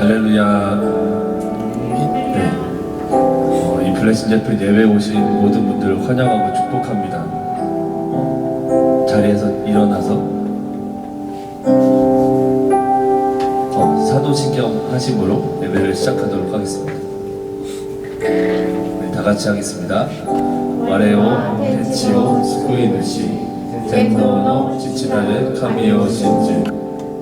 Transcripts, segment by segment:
할렐루야. 네. 이 블레싱 제프 예배에 오신 모든 분들을 환영하고 축복합니다. 자리에서 일어나서 사도신경 하심으로 예배를 시작하도록 하겠습니다. 네, 다 같이 하겠습니다. 와레오 테치오 스쿠이누시 텐노노 지치나르 카미오 신즈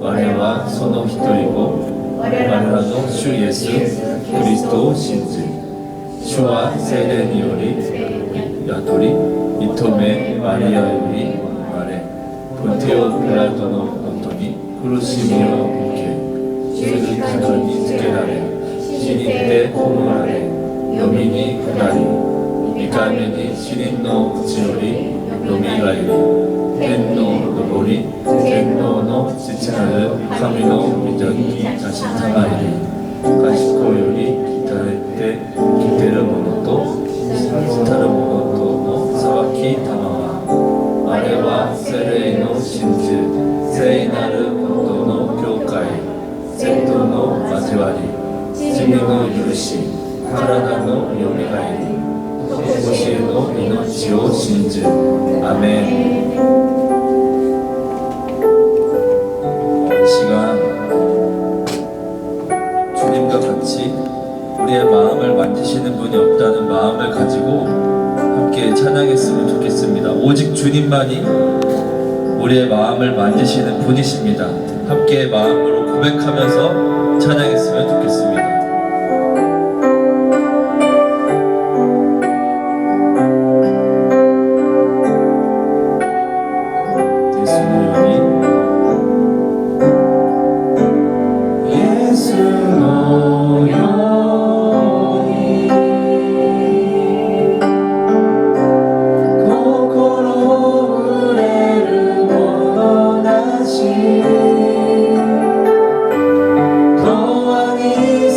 와레와 소노 히토리고 와레라노 슈 예수 그리스도 신즈 슈와 세레니오리 야토리 이토메 마리아요리 마레 본테오 필라토노 노토니 쿠로시미오 오케 슈르타노니 스케라레 시닌데 호모라레 요미니 쿠나리 미카메니 시린노 우치요리 요미가이리 텐노 노보리 텐노노 지치나르 카미노 미저기 자신타마이리 가시코요리 기타레테 기테르모노토 스타르모노토 사와키 타마와 아레와 세레이노 신즈 세이나르 본토노 교카이 세토노 마지와리 진리노 유르시 카라다노 요미가이리 호시에노 이노치오 신즈 아멘. 이 시간 주님과 같이 우리의 마음을 만지시는 분이 없다는 마음을 가지고 함께 찬양했으면 좋겠습니다. 오직 주님만이 우리의 마음을 만지시는 분이십니다. 함께 마음으로 고백하면서 찬양했으면 좋겠습니다. 도와니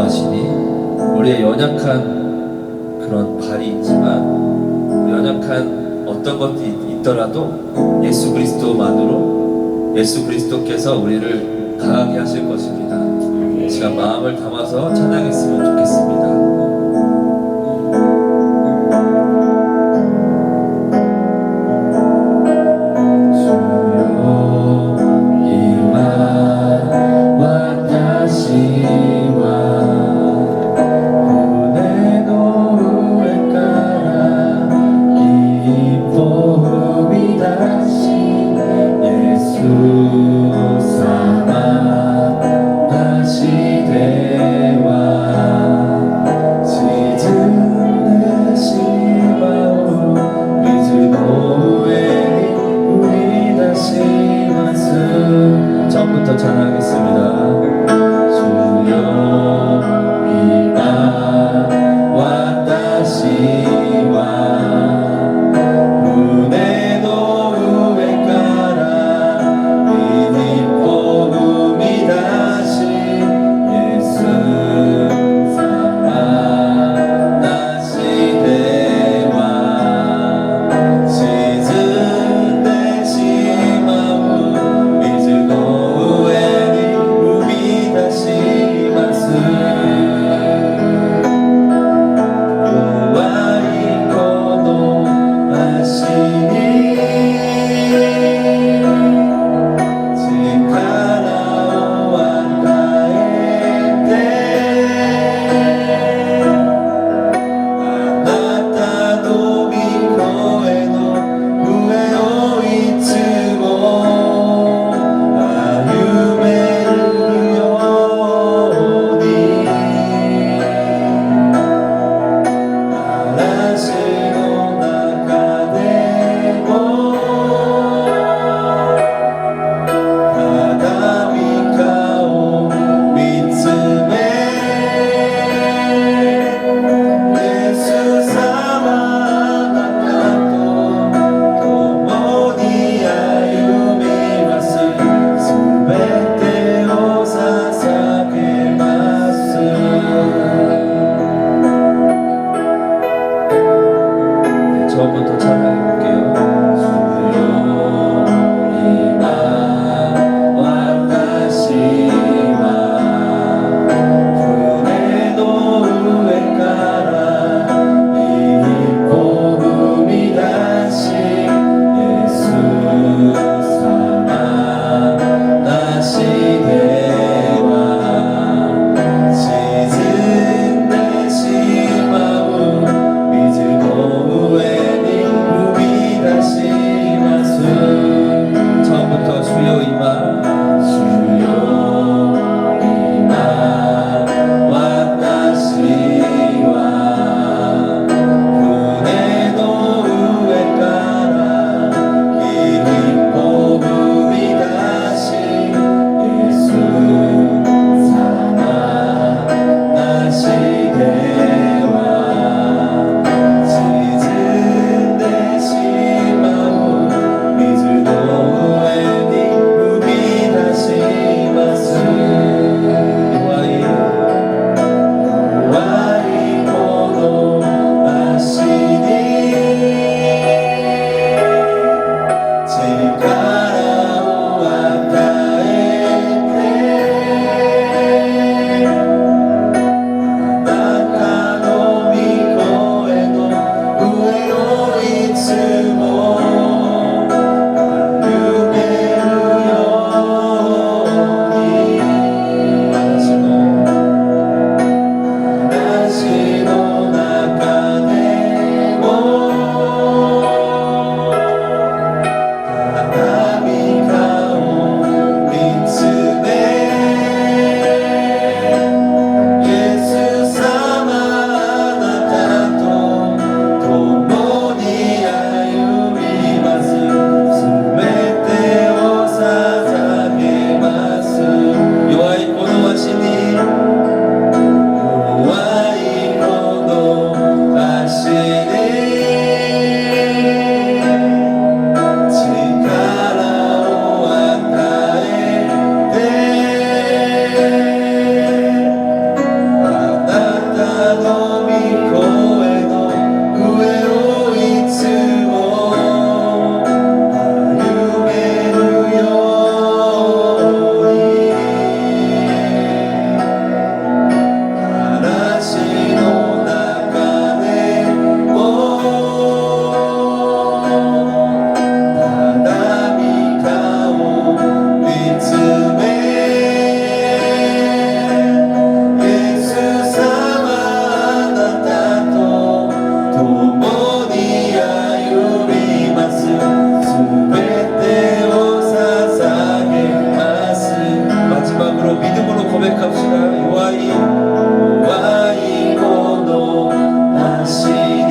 인도하시니 우리의 연약한 그런 발이 있지만 우리 연약한 어떤 것이 있더라도 예수 그리스도만으로 예수 그리스도께서 우리를 강하게 하실 것입니다. 이 시간 마음을 담아서 찬양했으면 좋겠습니다. 예수 삼아 다시 대와 믿음으로 고백합시다. 요아이 고노 하시니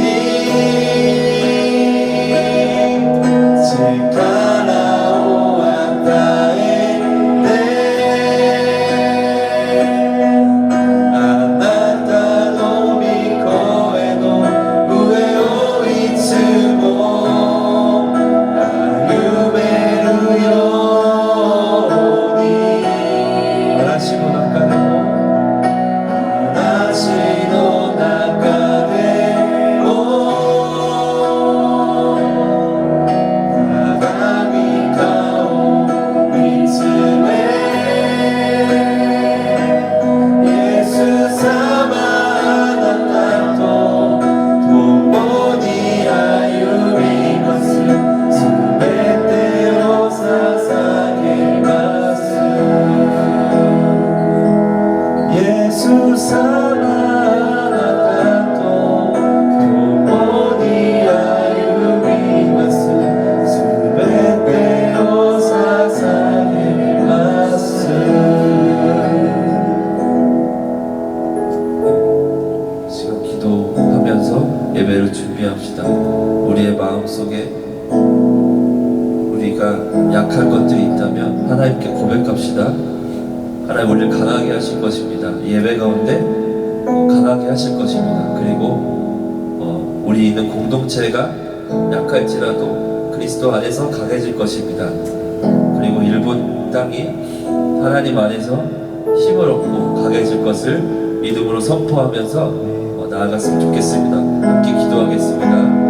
예배를 준비합시다. 우리의 마음속에 우리가 약한 것들이 있다면 하나님께 고백합시다. 하나님 우리를 강하게 하실 것입니다. 예배 가운데 강하게 하실 것입니다. 그리고 우리 있는 공동체가 약할지라도 그리스도 안에서 강해질 것입니다. 그리고 일본 땅이 하나님 안에서 힘을 얻고 강해질 것을 믿음으로 선포하면서 나아갔으면 좋겠습니다. 함께 기도하겠습니다.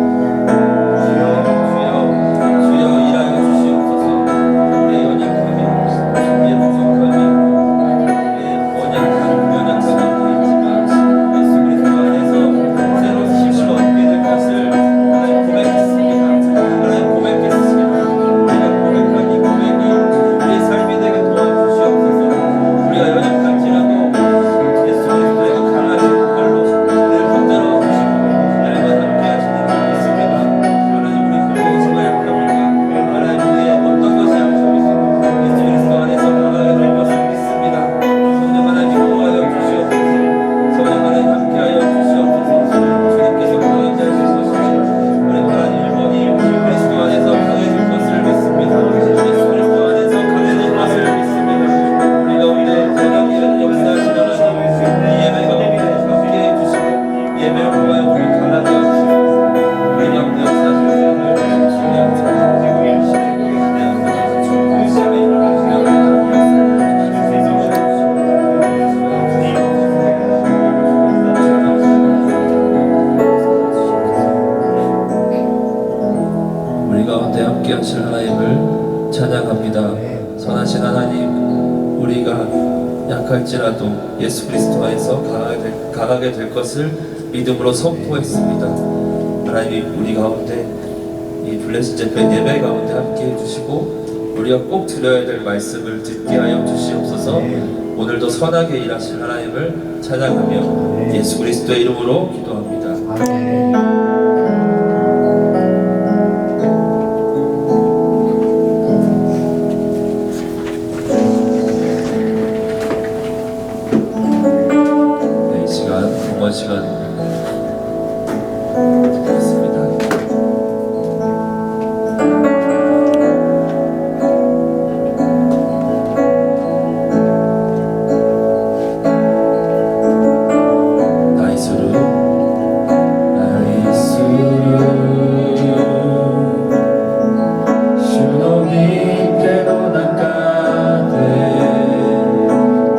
함께 하실 하나님을 찬양합니다. 선하신 하나님, 우리가 약할지라도 예수 그리스도 안에서 강하게 될 것을 믿음으로 선포했습니다. 하나님, 우리 가운데 이 블레스 재팬 예배 가운데 함께 해주시고 우리가 꼭 드려야 될 말씀을 듣게 하여 주시옵소서. 오늘도 선하게 일하실 하나님을 찬양하며 예수 그리스도의 이름으로 기도합니다. 아멘. 시간 있습니다. 나이스루 슈노미테로 나카데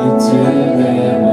이츠네모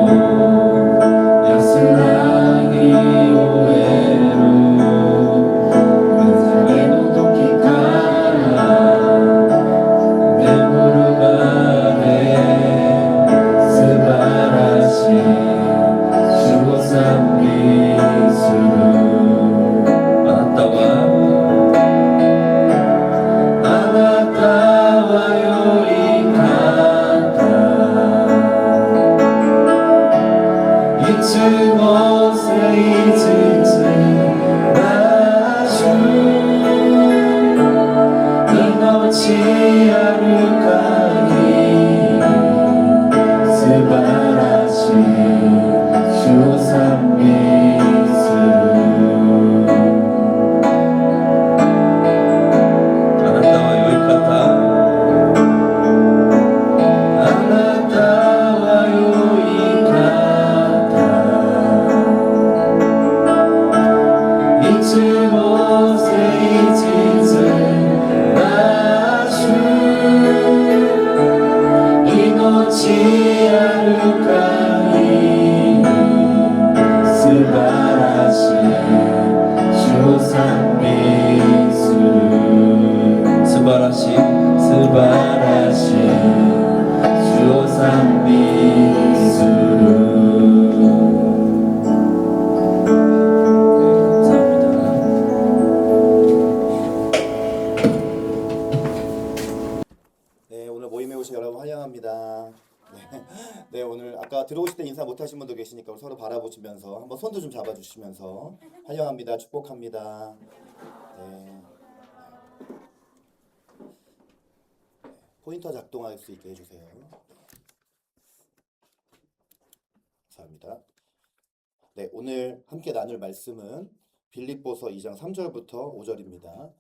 네, 오늘 아까 들어오실 때 인사 못 하신 분도 계시니까 우리 서로 바라보시면서 한번 손도 좀 잡아주시면서 환영합니다. 축복합니다. 네, 포인터 작동할 수 있게 해주세요. 감사합니다. 네, 오늘 함께 나눌 말씀은 빌립보서 2장 3절부터 5절입니다.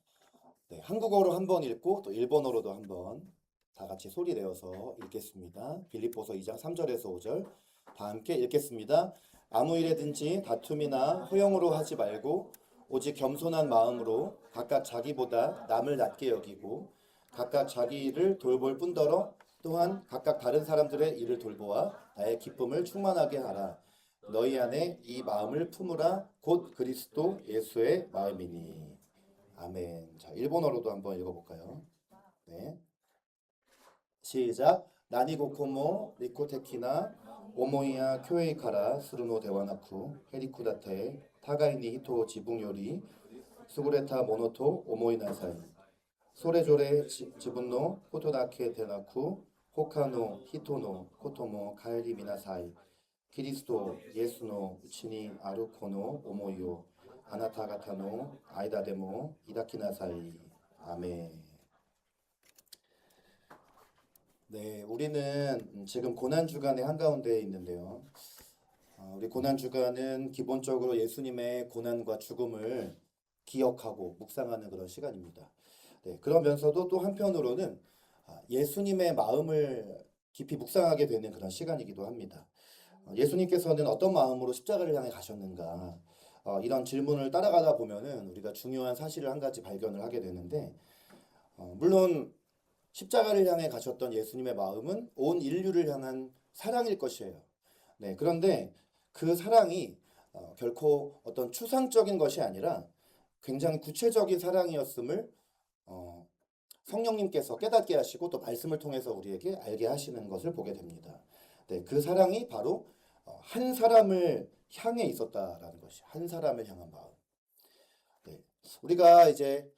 네, 한국어로 한 번 읽고 또 일본어로도 한 번 다 같이 소리 내어서 읽겠습니다. 빌립보서 2장 3절에서 5절 다 함께 읽겠습니다. 아무 일에든지 다툼이나 허용으로 하지 말고 오직 겸손한 마음으로 각각 자기보다 남을 낮게 여기고 각각 자기 일을 돌볼 뿐더러 또한 각각 다른 사람들의 일을 돌보아 나의 기쁨을 충만하게 하라. 너희 안에 이 마음을 품으라. 곧 그리스도 예수의 마음이니. 아멘. 자, 일본어로도 한번 읽어볼까요? 네. 시작. 나니고코모 리코테키나 오모이야 교에이카라 스루노 대와나쿠 헤리쿠다테 타가이니 히토 지붕요리 수구레타 모노토 오모이나사이 소레조레 지분노 코토다케 데나쿠 호카노 히토노 코토모 카에리 미나사이キリスト 예수노 우치니 아루코노 오모이오 아나타가타노 아이다데모 이다키나사이 아멘. 네, 우리는 지금 고난주간의 한가운데에 있는데요. 우리 고난주간은 기본적으로 예수님의 고난과 죽음을 기억하고 묵상하는 그런 시간입니다. 네, 그러면서도 또 한편으로는 예수님의 마음을 깊이 묵상하게 되는 그런 시간이기도 합니다. 예수님께서는 어떤 마음으로 십자가를 향해 가셨는가? 이런 질문을 따라가다 보면은 우리가 중요한 사실을 한 가지 발견을 하게 되는데, 물론 십자가를 향해 가셨던 예수님의 마음은 온 인류를 향한 사랑일 것이에요. 네, 그런데 그 사랑이 결코 어떤 추상적인 것이 아니라 굉장히 구체적인 사랑이었음을 어, 성령님께서 깨닫게 하시고 또 말씀을 통해서 우리에게 알게 하시는 것을 보게 됩니다. 네, 그 사랑이 바로 한 사람을 향해 있었다라는 것이 한 사람을 향한 마음. 네, 우리가 이제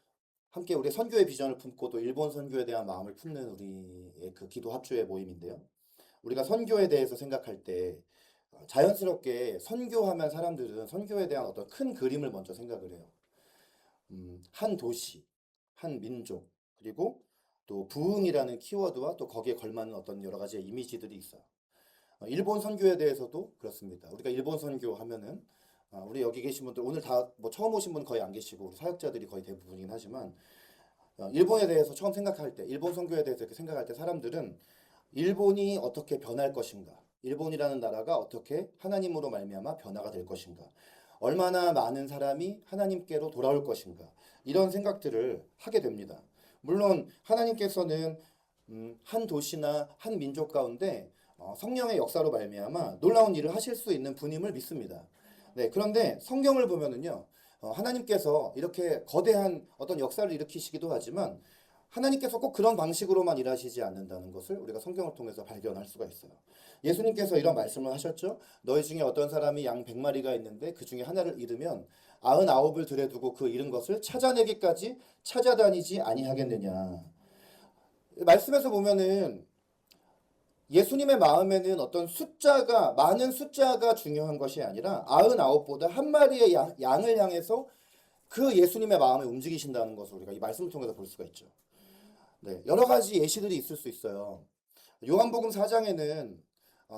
함께 우리 선교의 비전을 품고 또 일본 선교에 대한 마음을 품는 우리의 그 기도 합주의 모임인데요. 우리가 선교에 대해서 생각할 때 자연스럽게 선교하면 사람들은 선교에 대한 어떤 큰 그림을 먼저 생각을 해요. 한 도시, 한 민족, 그리고 또 부흥이라는 키워드와 또 거기에 걸맞는 어떤 여러 가지의 이미지들이 있어요. 일본 선교에 대해서도 그렇습니다. 우리가 일본 선교 하면은 우리 여기 계신 분들 오늘 다 뭐 처음 오신 분 거의 안 계시고 우리 사역자들이 거의 대부분이긴 하지만 일본에 대해서 처음 생각할 때 일본 선교에 대해서 이렇게 생각할 때 사람들은 일본이 어떻게 변할 것인가? 일본이라는 나라가 어떻게 하나님으로 말미암아 변화가 될 것인가? 얼마나 많은 사람이 하나님께로 돌아올 것인가? 이런 생각들을 하게 됩니다. 물론 하나님께서는 한 도시나 한 민족 가운데 성령의 역사로 말미암아 놀라운 일을 하실 수 있는 분임을 믿습니다. 네, 그런데 성경을 보면은요, 하나님께서 이렇게 거대한 어떤 역사를 일으키시기도 하지만 하나님께서 꼭 그런 방식으로만 일하시지 않는다는 것을 우리가 성경을 통해서 발견할 수가 있어요. 예수님께서 이런 말씀을 하셨죠. 너희 중에 어떤 사람이 양 100마리가 있는데 그 중에 하나를 잃으면 99을 들여 두고 그 잃은 것을 찾아내기까지 찾아다니지 아니하겠느냐. 말씀에서 보면은 예수님의 마음에는 어떤 숫자가, 많은 숫자가 중요한 것이 아니라 99보다 한 마리의 양을 향해서 그 예수님의 마음을 움직이신다는 것을 우리가 이 말씀을 통해서 볼 수가 있죠. 네, 여러 가지 예시들이 있을 수 있어요. 요한복음 4장에는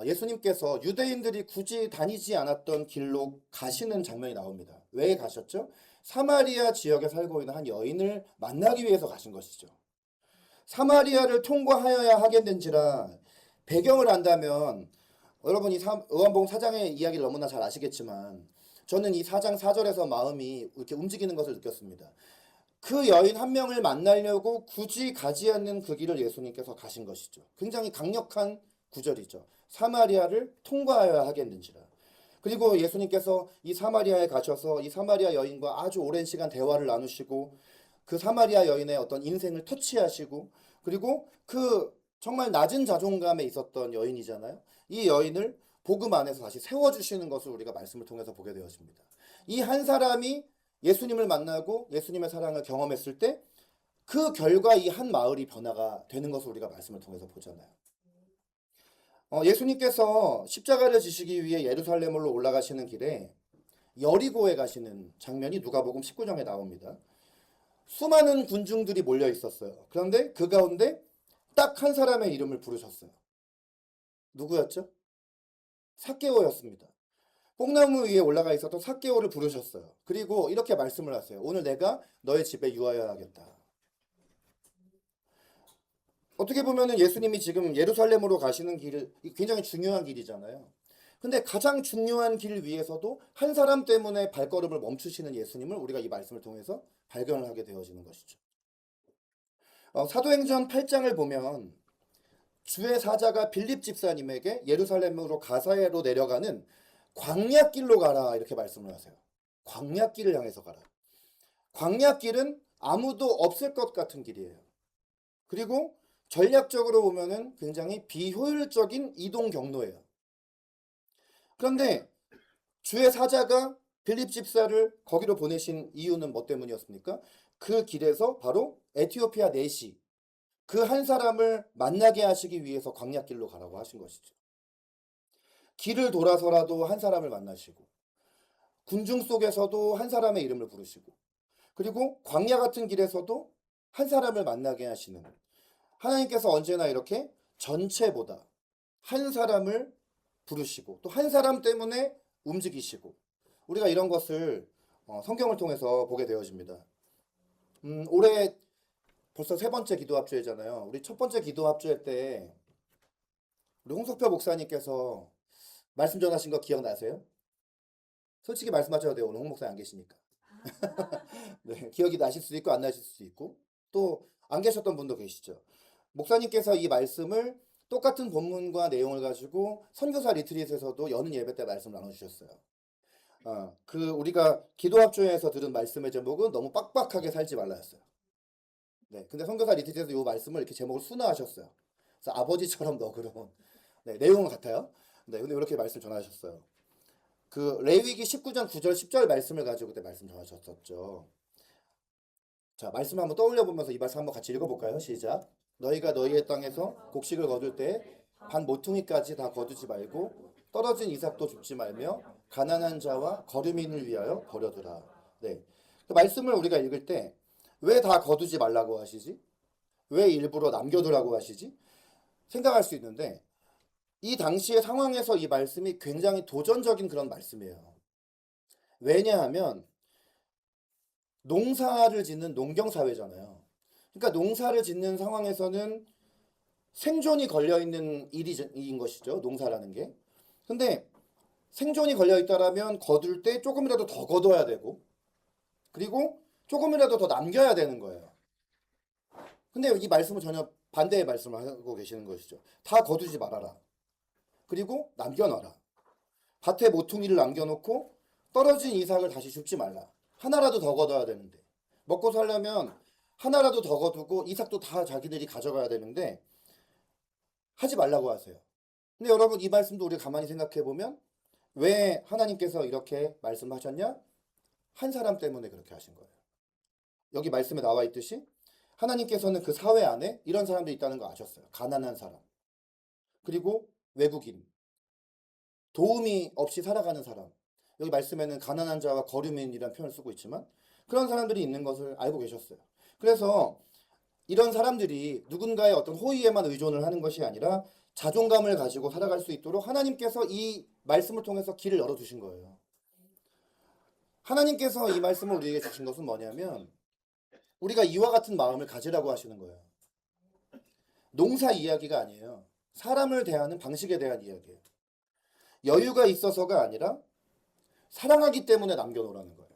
예수님께서 유대인들이 굳이 다니지 않았던 길로 가시는 장면이 나옵니다. 왜 가셨죠? 사마리아 지역에 살고 있는 한 여인을 만나기 위해서 가신 것이죠. 사마리아를 통과하여야 하겠는지라 배경을 안다면 여러분이 요한복음 4장의 이야기를 너무나 잘 아시겠지만 저는 이 4장 4절에서 마음이 이렇게 움직이는 것을 느꼈습니다. 그 여인 한 명을 만나려고 굳이 가지 않는 그 길을 예수님께서 가신 것이죠. 굉장히 강력한 구절이죠. 사마리아를 통과하여야 하겠는지라. 그리고 예수님께서 이 사마리아에 가셔서 이 사마리아 여인과 아주 오랜 시간 대화를 나누시고 그 사마리아 여인의 어떤 인생을 터치하시고 그리고 그 정말 낮은 자존감에 있었던 여인이잖아요. 이 여인을 복음 안에서 다시 세워주시는 것을 우리가 말씀을 통해서 보게 되었습니다. 이 한 사람이 예수님을 만나고 예수님의 사랑을 경험했을 때 그 결과 이 한 마을이 변화가 되는 것을 우리가 말씀을 통해서 보잖아요. 예수님께서 십자가를 지시기 위해 예루살렘으로 올라가시는 길에 여리고에 가시는 장면이 누가복음 19장에 나옵니다. 수많은 군중들이 몰려 있었어요. 그런데 그 가운데 딱 한 사람의 이름을 부르셨어요. 누구였죠? 삭개오였습니다. 뽕나무 위에 올라가 있었던 삭개오를 부르셨어요. 그리고 이렇게 말씀을 하세요. 오늘 내가 너의 집에 유하여야겠다. 어떻게 보면은 예수님이 지금 예루살렘으로 가시는 길, 굉장히 중요한 길이잖아요. 근데 가장 중요한 길 위에서도 한 사람 때문에 발걸음을 멈추시는 예수님을 우리가 이 말씀을 통해서 발견을 하게 되어지는 것이죠. 사도행전 8장을 보면 주의 사자가 빌립 집사님에게 예루살렘으로 가사로 내려가는 광야길로 가라 이렇게 말씀을 하세요. 광야길을 향해서 가라. 광야길은 아무도 없을 것 같은 길이에요. 그리고 전략적으로 보면은 굉장히 비효율적인 이동 경로예요. 그런데 주의 사자가 빌립 집사를 거기로 보내신 이유는 뭐 때문이었습니까? 그 길에서 바로 에티오피아 내시 그 한 사람을 만나게 하시기 위해서 광야길로 가라고 하신 것이죠. 길을 돌아서라도 한 사람을 만나시고 군중 속에서도 한 사람의 이름을 부르시고 그리고 광야 같은 길에서도 한 사람을 만나게 하시는 하나님께서 언제나 이렇게 전체보다 한 사람을 부르시고 또 한 사람 때문에 움직이시고 우리가 이런 것을 성경을 통해서 보게 되어집니다. 올해 벌써 세 번째 기도합주회잖아요. 우리 첫 번째 기도합주회 때 우리 홍석표 목사님께서 말씀 전하신 거 기억나세요? 솔직히 말씀하셔도 돼요. 오늘 홍 목사님 안 계시니까. 네, 기억이 나실 수도 있고 안 나실 수도 있고 또 안 계셨던 분도 계시죠. 목사님께서 이 말씀을 똑같은 본문과 내용을 가지고 선교사 리트릿에서도 여는 예배 때 말씀을 나눠주셨어요. 우리가 기도합주회에서 들은 말씀의 제목은 너무 빡빡하게 살지 말라였어요. 네, 근데 선교사 리트릿에서 이 말씀을 이렇게 제목을 순화하셨어요. 그래서 아버지처럼 너그러운 네, 내용은 같아요. 네, 근데 이렇게 말씀 전하셨어요. 그 레위기 19장 9절 10절 말씀을 가지고 그때 말씀 전하셨었죠. 자, 말씀 한번 떠올려 보면서 이 말씀 한번 같이 읽어볼까요? 시작. 너희가 너희의 땅에서 곡식을 거둘 때 반 모퉁이까지 다 거두지 말고 떨어진 이삭도 줍지 말며 가난한 자와 거류민을 위하여 버려두라. 네, 그 말씀을 우리가 읽을 때 왜 다 거두지 말라고 하시지? 왜 일부러 남겨두라고 하시지? 생각할 수 있는데 이 당시의 상황에서 이 말씀이 굉장히 도전적인 그런 말씀이에요. 왜냐하면 농사를 짓는 농경사회잖아요. 그러니까 농사를 짓는 상황에서는 생존이 걸려있는 일인 것이죠. 농사라는 게. 근데 생존이 걸려있다라면 거둘 때 조금이라도 더 거둬야 되고 그리고 조금이라도 더 남겨야 되는 거예요. 근데 이 말씀은 전혀 반대의 말씀을 하고 계시는 것이죠. 다 거두지 말아라. 그리고 남겨놔라. 밭에 모퉁이를 남겨놓고 떨어진 이삭을 다시 줍지 말라. 하나라도 더 거둬야 되는데 먹고 살려면 하나라도 더 거두고 이삭도 다 자기들이 가져가야 되는데 하지 말라고 하세요. 근데 여러분 이 말씀도 우리 가만히 생각해 보면 왜 하나님께서 이렇게 말씀하셨냐? 한 사람 때문에 그렇게 하신 거예요. 여기 말씀에 나와 있듯이 하나님께서는 그 사회 안에 이런 사람들이 있다는 거 아셨어요. 가난한 사람, 그리고 외국인, 도움이 없이 살아가는 사람. 여기 말씀에는 가난한 자와 거류민이라는 표현을 쓰고 있지만 그런 사람들이 있는 것을 알고 계셨어요. 그래서 이런 사람들이 누군가의 어떤 호의에만 의존을 하는 것이 아니라 자존감을 가지고 살아갈 수 있도록 하나님께서 이 말씀을 통해서 길을 열어주신 거예요. 하나님께서 이 말씀을 우리에게 주신 것은 뭐냐면 우리가 이와 같은 마음을 가지라고 하시는 거예요. 농사 이야기가 아니에요. 사람을 대하는 방식에 대한 이야기예요. 여유가 있어서가 아니라 사랑하기 때문에 남겨놓으라는 거예요.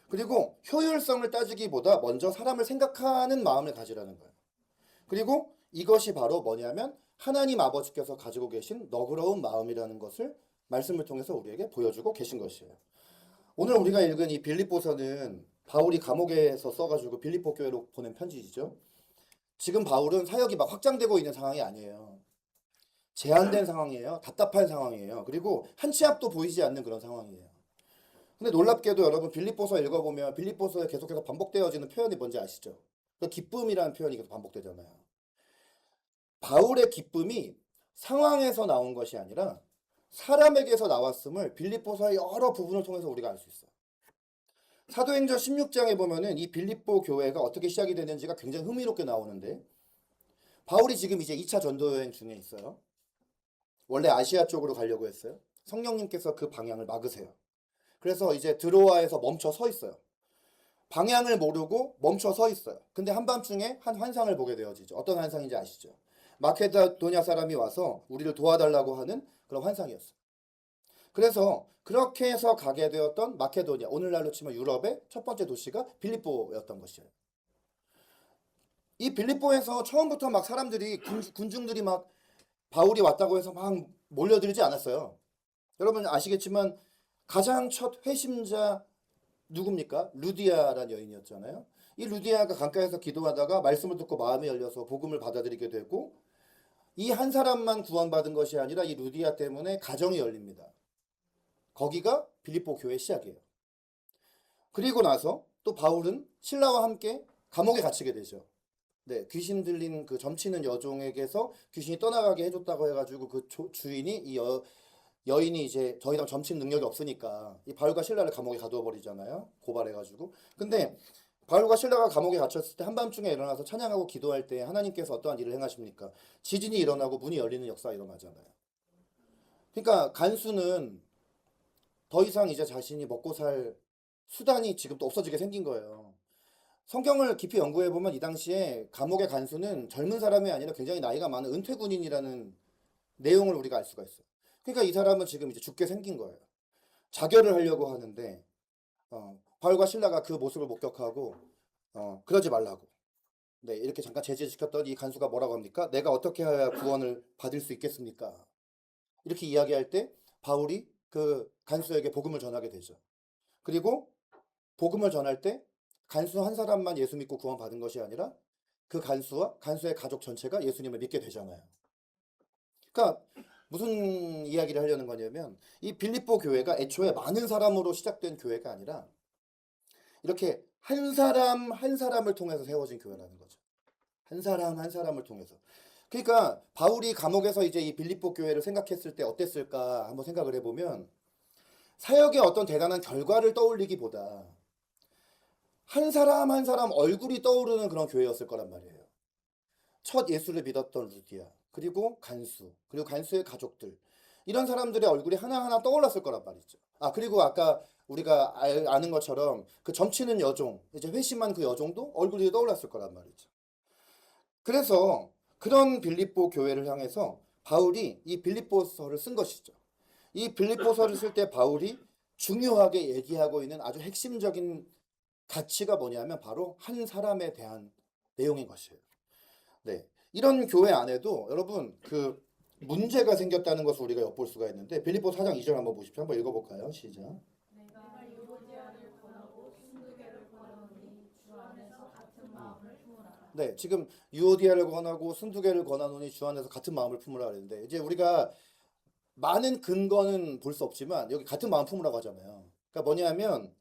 그리고 효율성을 따지기보다 먼저 사람을 생각하는 마음을 가지라는 거예요. 그리고 이것이 바로 뭐냐면 하나님 아버지께서 가지고 계신 너그러운 마음이라는 것을 말씀을 통해서 우리에게 보여주고 계신 것이에요. 오늘 우리가 읽은 이 빌립보서는 바울이 감옥에서 써가지고 빌립보 교회로 보낸 편지죠. 지금 바울은 사역이 막 확장되고 있는 상황이 아니에요. 제한된 상황이에요. 답답한 상황이에요. 그리고 한 치 앞도 보이지 않는 그런 상황이에요. 근데 놀랍게도 여러분 빌립보서 읽어보면 빌립보서에 계속해서 반복되어지는 표현이 뭔지 아시죠? 그 기쁨이라는 표현이 계속 반복되잖아요. 바울의 기쁨이 상황에서 나온 것이 아니라 사람에게서 나왔음을 빌립보서의 여러 부분을 통해서 우리가 알 수 있어요. 사도행전 16장에 보면은 이 빌립보 교회가 어떻게 시작이 되는지가 굉장히 흥미롭게 나오는데, 바울이 지금 이제 2차 전도 여행 중에 있어요. 원래 아시아 쪽으로 가려고 했어요. 성령님께서 그 방향을 막으세요. 그래서 이제 드로아에서 멈춰 서 있어요. 방향을 모르고 멈춰 서 있어요. 근데 한밤중에 한 환상을 보게 되어지죠. 어떤 환상인지 아시죠? 마케도냐 사람이 와서 우리를 도와달라고 하는 그런 환상이었어요. 그래서 그렇게 해서 가게 되었던 마케도냐, 오늘날로 치면 유럽의 첫 번째 도시가 빌립보였던 것이에요. 이 빌립보에서 처음부터 막 사람들이 군중들이 막 바울이 왔다고 해서 막 몰려들지 않았어요. 여러분 아시겠지만 가장 첫 회심자 누굽니까? 루디아라는 여인이었잖아요. 이 루디아가 강가에서 기도하다가 말씀을 듣고 마음이 열려서 복음을 받아들이게 되고, 이 한 사람만 구원받은 것이 아니라 이 루디아 때문에 가정이 열립니다. 거기가 빌립보 교회 시작이에요. 그리고 나서 또 바울은 신라와 함께 감옥에 갇히게 되죠. 네, 귀신 들린 그 점치는 여종에게서 귀신이 떠나가게 해줬다고 해가지고 그 주인이 이 여인이 이제 더 이상 점칠 능력이 없으니까 이 바울과 신라를 감옥에 가두어 버리잖아요. 고발해가지고. 근데 바울과 신라가 감옥에 갇혔을 때 한밤중에 일어나서 찬양하고 기도할 때 하나님께서 어떠한 일을 행하십니까? 지진이 일어나고 문이 열리는 역사가 일어나잖아요. 그러니까 간수는 더 이상 이제 자신이 먹고 살 수단이 지금 또 없어지게 생긴 거예요. 성경을 깊이 연구해 보면 이 당시에 감옥의 간수는 젊은 사람이 아니라 굉장히 나이가 많은 은퇴 군인이라는 내용을 우리가 알 수가 있어요. 그러니까 이 사람은 지금 이제 죽게 생긴 거예요. 자결을 하려고 하는데 바울과 신라가 그 모습을 목격하고 그러지 말라고. 네, 이렇게 잠깐 제지시켰더니 이 간수가 뭐라고 합니까? 내가 어떻게 해야 구원을 받을 수 있겠습니까? 이렇게 이야기할 때 바울이 그 간수에게 복음을 전하게 되죠. 그리고 복음을 전할 때 간수 한 사람만 예수 믿고 구원 받은 것이 아니라 그 간수와 간수의 가족 전체가 예수님을 믿게 되잖아요. 그러니까 무슨 이야기를 하려는 거냐면 이 빌립보 교회가 애초에 많은 사람으로 시작된 교회가 아니라 이렇게 한 사람 한 사람을 통해서 세워진 교회라는 거죠. 한 사람 한 사람을 통해서. 그러니까 바울이 감옥에서 이제 이 빌립보 교회를 생각했을 때 어땠을까 한번 생각을 해보면, 사역의 어떤 대단한 결과를 떠올리기보다 한 사람 한 사람 얼굴이 떠오르는 그런 교회였을 거란 말이에요. 첫 예수를 믿었던 루디아, 그리고 간수, 그리고 간수의 가족들, 이런 사람들의 얼굴이 하나하나 떠올랐을 거란 말이죠. 아, 그리고 아까 우리가 아는 것처럼 그 점치는 여종, 이제 회심한 그 여종도 얼굴이 떠올랐을 거란 말이죠. 그래서 그런 빌립보 교회를 향해서 바울이 이 빌립보서를 쓴 것이죠. 이 빌립보서를 쓸 때 바울이 중요하게 얘기하고 있는 아주 핵심적인 가치가 뭐냐면 바로 한 사람에 대한 내용인 것이에요. 네. 이런 교회 안에도 여러분 그 문제가 생겼다는 것을 우리가 엿볼 수가 있는데, 빌립보 4장 2절 한번 보십시오. 한번 읽어볼까요? 시작. 내가 유오디아를 권하고 순두개를 권하노니 주 안에서 같은 마음을 품으라. 네, 지금 유오디아를 권하고 순두개를 권하노니 주 안에서 같은 마음을 품으라 그랬는데, 이제 우리가 많은 근거는 볼 수 없지만 여기 같은 마음 품으라고 하잖아요. 그러니까 뭐냐면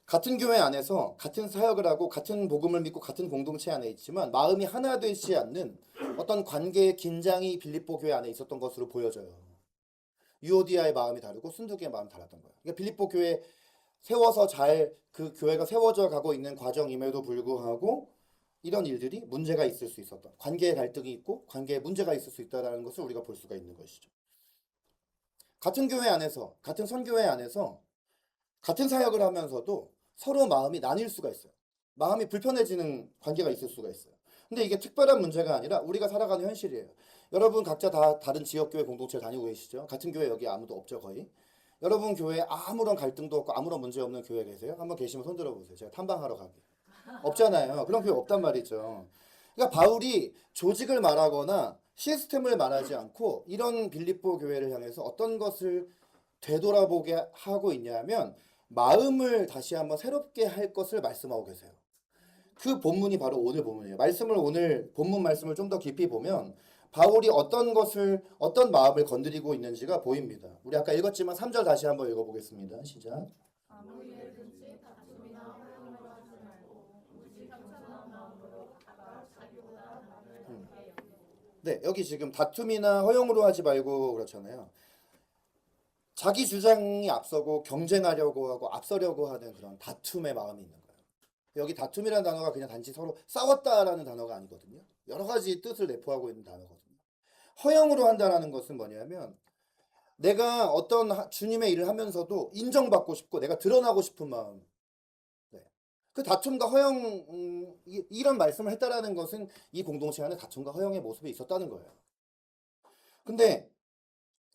같은 교회 안에서 같은 사역을 하고 같은 복음을 믿고 같은 공동체 안에 있지만 마음이 하나 되지 않는 어떤 관계의 긴장이 빌립보 교회 안에 있었던 것으로 보여져요. 유오디아의 마음이 다르고 순두개의 마음이 달랐던 거예요. 그러니까 빌립보 교회 세워서 잘 그 교회가 세워져 가고 있는 과정임에도 불구하고 이런 일들이 문제가 있을 수 있었던, 관계의 갈등이 있고 관계에 문제가 있을 수 있다는 것을 우리가 볼 수가 있는 것이죠. 같은 교회 안에서, 같은 선교회 안에서 같은 사역을 하면서도 서로 마음이 나뉠 수가 있어요. 마음이 불편해지는 관계가 있을 수가 있어요. 근데 이게 특별한 문제가 아니라 우리가 살아가는 현실이에요. 여러분 각자 다 다른 지역교회 공동체를 다니고 계시죠? 같은 교회 여기 아무도 없죠, 거의? 여러분 교회에 아무런 갈등도 없고 아무런 문제 없는 교회 계세요? 한번 계시면 손 들어보세요. 제가 탐방하러 가게. 없잖아요. 그런 교회 없단 말이죠. 그러니까 바울이 조직을 말하거나 시스템을 말하지 않고 이런 빌립보 교회를 향해서 어떤 것을 되돌아보게 하고 있냐면 마음을 다시 한번 새롭게 할 것을 말씀하고 계세요. 그 본문이 바로 오늘 본문이에요. 말씀을 오늘 본문 말씀을 좀 더 깊이 보면 바울이 어떤 것을, 어떤 마음을 건드리고 있는지가 보입니다. 우리 아까 읽었지만 3절 다시 한번 읽어보겠습니다. 시작. 아무 일든지 다툼이나 허용을 하지 말고 오직 겸손한 마음으로 각각 자기보다 남을 높게 여기고. 네, 여기 지금 다툼이나 허용으로 하지 말고 그렇잖아요. 자기 주장이 앞서고 경쟁하려고 하고 앞서려고 하는 그런 다툼의 마음이 있는 거예요. 여기 다툼이라는 단어가 그냥 단지 서로 싸웠다라는 단어가 아니거든요. 여러 가지 뜻을 내포하고 있는 단어거든요. 허용으로 한다라는 것은 뭐냐면 내가 어떤 주님의 일을 하면서도 인정받고 싶고 내가 드러나고 싶은 마음. 네. 그 다툼과 허용 이런 말씀을 했다라는 것은 이 공동체 안에 다툼과 허용의 모습이 있었다는 거예요. 근데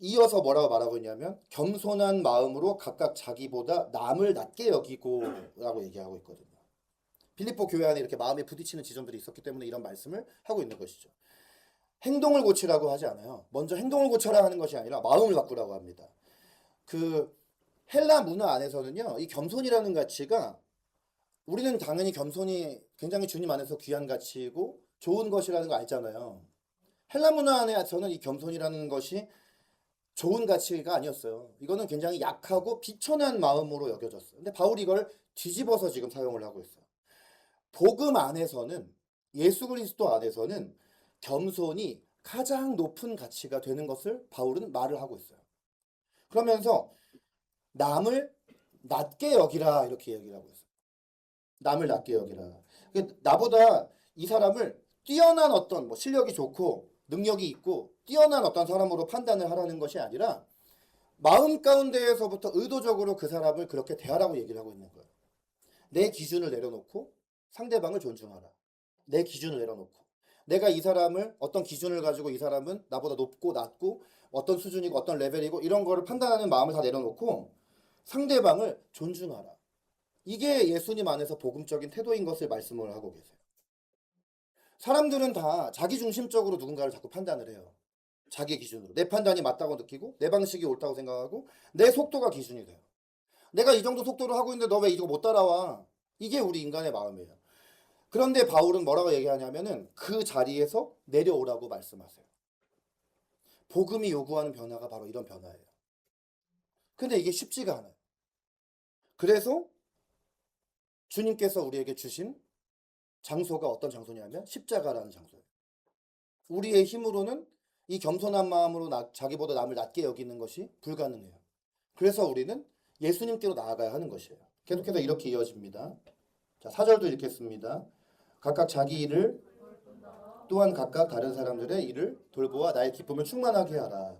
이어서 뭐라고 말하고 있냐면 겸손한 마음으로 각각 자기보다 남을 낮게 여기고라고 얘기하고 있거든요. 빌립보 교회 안에 이렇게 마음에 부딪히는 지점들이 있었기 때문에 이런 말씀을 하고 있는 것이죠. 행동을 고치라고 하지 않아요. 먼저 행동을 고쳐라 하는 것이 아니라 마음을 바꾸라고 합니다. 그 헬라 문화 안에서는요, 이 겸손이라는 가치가 우리는 당연히 겸손이 굉장히 주님 안에서 귀한 가치이고 좋은 것이라는 거 알잖아요. 헬라 문화 안에서는 이 겸손이라는 것이 좋은 가치가 아니었어요. 이거는 굉장히 약하고 비천한 마음으로 여겨졌어요. 근데 바울이 이걸 뒤집어서 지금 사용을 하고 있어요. 복음 안에서는 예수 그리스도 안에서는 겸손이 가장 높은 가치가 되는 것을 바울은 말을 하고 있어요. 그러면서 남을 낮게 여기라 이렇게 얘기를 하고 있어요. 남을 낮게 여기라. 나보다 이 사람을 뛰어난 어떤 뭐 실력이 좋고 능력이 있고 뛰어난 어떤 사람으로 판단을 하라는 것이 아니라 마음 가운데에서부터 의도적으로 그 사람을 그렇게 대하라고 얘기를 하고 있는 거예요. 내 기준을 내려놓고 상대방을 존중하라. 내 기준을 내려놓고 내가 이 사람을 어떤 기준을 가지고 이 사람은 나보다 높고 낮고 어떤 수준이고 어떤 레벨이고 이런 거를 판단하는 마음을 다 내려놓고 상대방을 존중하라. 이게 예수님 안에서 복음적인 태도인 것을 말씀을 하고 계세요. 사람들은 다 자기중심적으로 누군가를 자꾸 판단을 해요. 자기 기준으로. 내 판단이 맞다고 느끼고 내 방식이 옳다고 생각하고 내 속도가 기준이 돼요. 내가 이 정도 속도로 하고 있는데 너 왜 이거 못 따라와? 이게 우리 인간의 마음이에요. 그런데 바울은 뭐라고 얘기하냐면은 그 자리에서 내려오라고 말씀하세요. 복음이 요구하는 변화가 바로 이런 변화예요. 근데 이게 쉽지가 않아요. 그래서 주님께서 우리에게 주신 장소가 어떤 장소냐면 십자가라는 장소예요. 우리의 힘으로는 이 겸손한 마음으로 자기보다 남을 낮게 여기는 것이 불가능해요. 그래서 우리는 예수님께로 나아가야 하는 것이에요. 계속해서 이렇게 이어집니다. 자, 4절도 읽겠습니다. 각각 자기 일을 또한 각각 다른 사람들의 일을 돌보아 나의 기쁨을 충만하게 하라.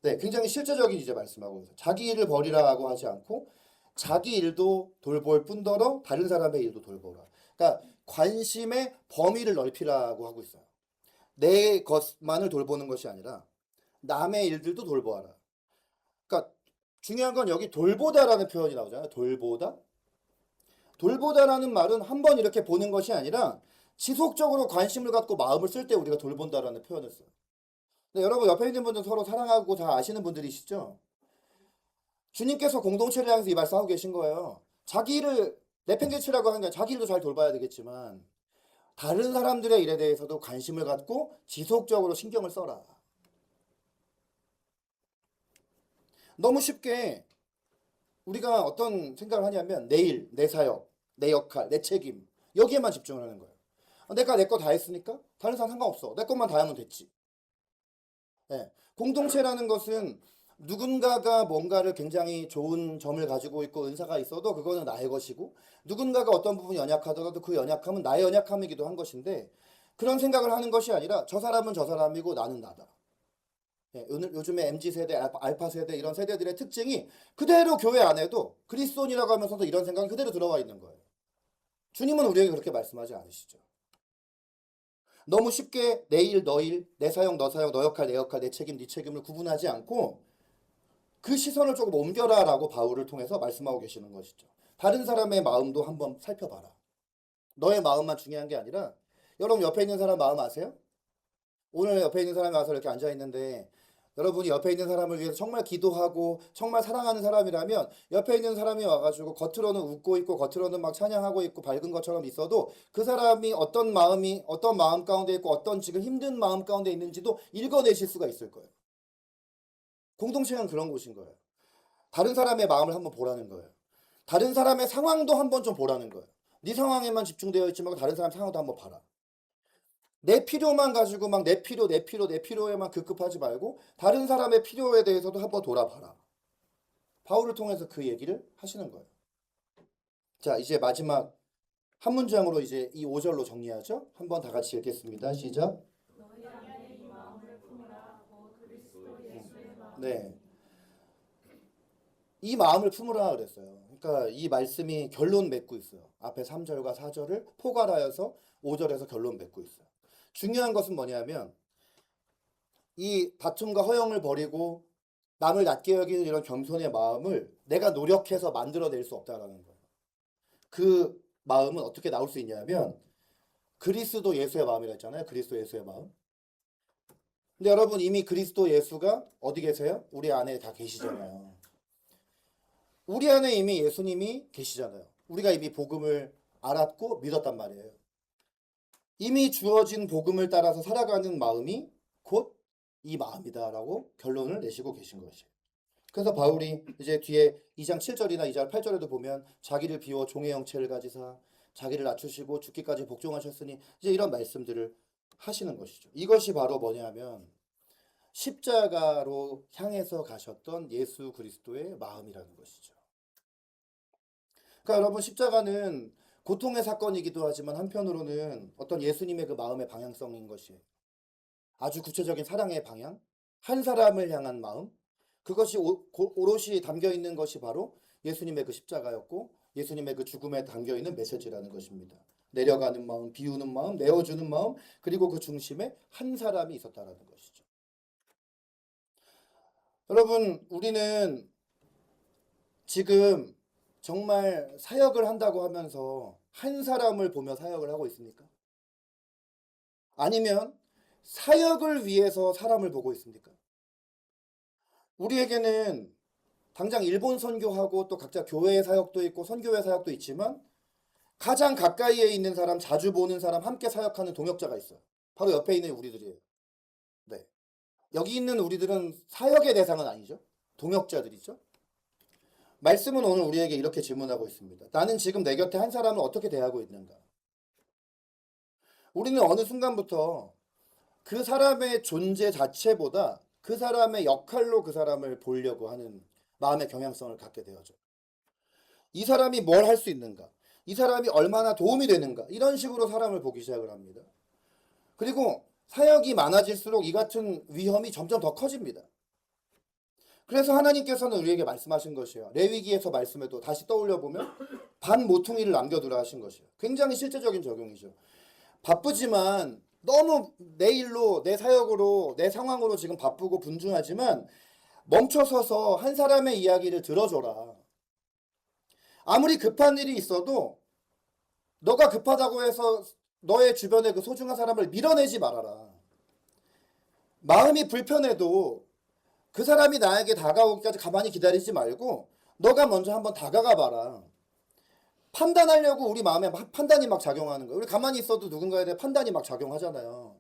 네, 굉장히 실제적인 이제 말씀하고 있어요. 자기 일을 버리라고 하지 않고 자기 일도 돌볼 뿐더러 다른 사람의 일도 돌보라. 그러니까 관심의 범위를 넓히라고 하고 있어요. 내 것만을 돌보는 것이 아니라 남의 일들도 돌보아라. 그러니까 중요한 건 여기 돌보다라는 표현이 나오잖아요. 돌보다. 돌보다라는 말은 한 번 이렇게 보는 것이 아니라 지속적으로 관심을 갖고 마음을 쓸 때 우리가 돌본다라는 표현을 써요. 근데 여러분 옆에 있는 분들 서로 사랑하고 다 아시는 분들이시죠? 주님께서 공동체를 향해서 이 말씀하고 계신 거예요. 자기 일을 내팽개치라고 하는 게 자기 일도 잘 돌봐야 되겠지만 다른 사람들의 일에 대해서도 관심을 갖고 지속적으로 신경을 써라. 너무 쉽게 우리가 어떤 생각을 하냐면 내 일, 내 사역, 내 역할, 내 책임 여기에만 집중을 하는 거예요. 내가 내 거 다 했으니까 다른 사람 상관없어. 내 것만 다 하면 됐지. 네. 공동체라는 것은 누군가가 뭔가를 굉장히 좋은 점을 가지고 있고 은사가 있어도 그거는 나의 것이고 누군가가 어떤 부분이 연약하더라도 그 연약함은 나의 연약함이기도 한 것인데 그런 생각을 하는 것이 아니라 저 사람은 저 사람이고 나는 나다. 예, 오늘 요즘에 MZ세대, 알파세대 이런 세대들의 특징이 그대로 교회 안에도 그리스도인이라고 하면서도 이런 생각이 그대로 들어와 있는 거예요. 주님은 우리에게 그렇게 말씀하지 않으시죠. 너무 쉽게 내 일, 너 일, 내 사역, 너 사역, 너 역할, 내 역할, 내 책임, 네 책임을 구분하지 않고 그 시선을 조금 옮겨라라고 바울을 통해서 말씀하고 계시는 것이죠. 다른 사람의 마음도 한번 살펴봐라. 너의 마음만 중요한 게 아니라 여러분 옆에 있는 사람 마음 아세요? 오늘 옆에 있는 사람이 와서 이렇게 앉아 있는데 여러분이 옆에 있는 사람을 위해서 정말 기도하고 정말 사랑하는 사람이라면 옆에 있는 사람이 와가지고 겉으로는 웃고 있고 겉으로는 막 찬양하고 있고 밝은 것처럼 있어도 그 사람이 어떤 마음이 어떤 마음 가운데 있고 어떤 지금 힘든 마음 가운데 있는지도 읽어내실 수가 있을 거예요. 공동체는 그런 곳인 거예요. 다른 사람의 마음을 한번 보라는 거예요. 다른 사람의 상황도 한번 좀 보라는 거예요. 네 상황에만 집중되어 있지 말고 다른 사람 상황도 한번 봐라. 내 필요만 가지고 막 내 필요에만 급급하지 말고 다른 사람의 필요에 대해서도 한번 돌아봐라. 바울을 통해서 그 얘기를 하시는 거예요. 자, 이제 마지막 한 문장으로 이제 이 5절로 정리하죠. 한번 다 같이 읽겠습니다. 시작. 너희 안에 이 마음을 품으라. 곧 그리스도 예수의 마음. 네. 이 마음을 품으라 그랬어요. 그러니까 이 말씀이 결론 맺고 있어요. 앞에 3절과 4절을 포괄하여서 5절에서 결론 맺고 있어요. 중요한 것은 뭐냐면 이 다툼과 허영을 버리고 남을 낮게 여기는 이런 겸손의 마음을 내가 노력해서 만들어낼 수 없다라는 거예요. 그 마음은 어떻게 나올 수 있냐면 그리스도 예수의 마음이라 했잖아요. 그리스도 예수의 마음. 근데 여러분 이미 그리스도 예수가 어디 계세요? 우리 안에 다 계시잖아요. 우리 안에 이미 예수님이 계시잖아요. 우리가 이미 복음을 알았고 믿었단 말이에요. 이미 주어진 복음을 따라서 살아가는 마음이 곧 이 마음이다라고 결론을 내시고 계신 것이에요. 그래서 바울이 이제 뒤에 2장 7절이나 2장 8절에도 보면 자기를 비워 종의 형체를 가지사 자기를 낮추시고 죽기까지 복종하셨으니 이제 이런 말씀들을 하시는 것이죠. 이것이 바로 뭐냐면 십자가로 향해서 가셨던 예수 그리스도의 마음이라는 것이죠. 그러니까 여러분 십자가는 고통의 사건이기도 하지만 한편으로는 어떤 예수님의 그 마음의 방향성인 것이에요. 아주 구체적인 사랑의 방향, 한 사람을 향한 마음, 그것이 오롯이 담겨 있는 것이 바로 예수님의 그 십자가였고 예수님의 그 죽음에 담겨 있는 메시지라는 것입니다. 내려가는 마음, 비우는 마음, 내어주는 마음, 그리고 그 중심에 한 사람이 있었다라는 것이죠. 여러분, 우리는 지금 정말 사역을 한다고 하면서 한 사람을 보며 사역을 하고 있습니까? 아니면 사역을 위해서 사람을 보고 있습니까? 우리에게는 당장 일본 선교하고 또 각자 교회의 사역도 있고 선교회 사역도 있지만 가장 가까이에 있는 사람, 자주 보는 사람, 함께 사역하는 동역자가 있어요. 바로 옆에 있는 우리들이에요. 네. 여기 있는 우리들은 사역의 대상은 아니죠. 동역자들이죠. 말씀은 오늘 우리에게 이렇게 질문하고 있습니다. 나는 지금 내 곁에 한 사람을 어떻게 대하고 있는가? 우리는 어느 순간부터 그 사람의 존재 자체보다 그 사람의 역할로 그 사람을 보려고 하는 마음의 경향성을 갖게 되어져. 이 사람이 뭘 할 수 있는가? 이 사람이 얼마나 도움이 되는가? 이런 식으로 사람을 보기 시작을 합니다. 그리고 사역이 많아질수록 이 같은 위험이 점점 더 커집니다. 그래서 하나님께서는 우리에게 말씀하신 것이에요. 레위기에서 말씀에도 다시 떠올려 보면 반 모퉁이를 남겨두라 하신 것이에요. 굉장히 실제적인 적용이죠. 바쁘지만 너무 내 일로, 내 사역으로, 내 상황으로 지금 바쁘고 분주하지만 멈춰서서 한 사람의 이야기를 들어줘라. 아무리 급한 일이 있어도 너가 급하다고 해서 너의 주변에 그 소중한 사람을 밀어내지 말아라. 마음이 불편해도 그 사람이 나에게 다가오기까지 가만히 기다리지 말고 너가 먼저 한번 다가가 봐라. 판단하려고 우리 마음에 판단이 막 작용하는 거예요. 우리 가만히 있어도 누군가에 대해 판단이 막 작용하잖아요.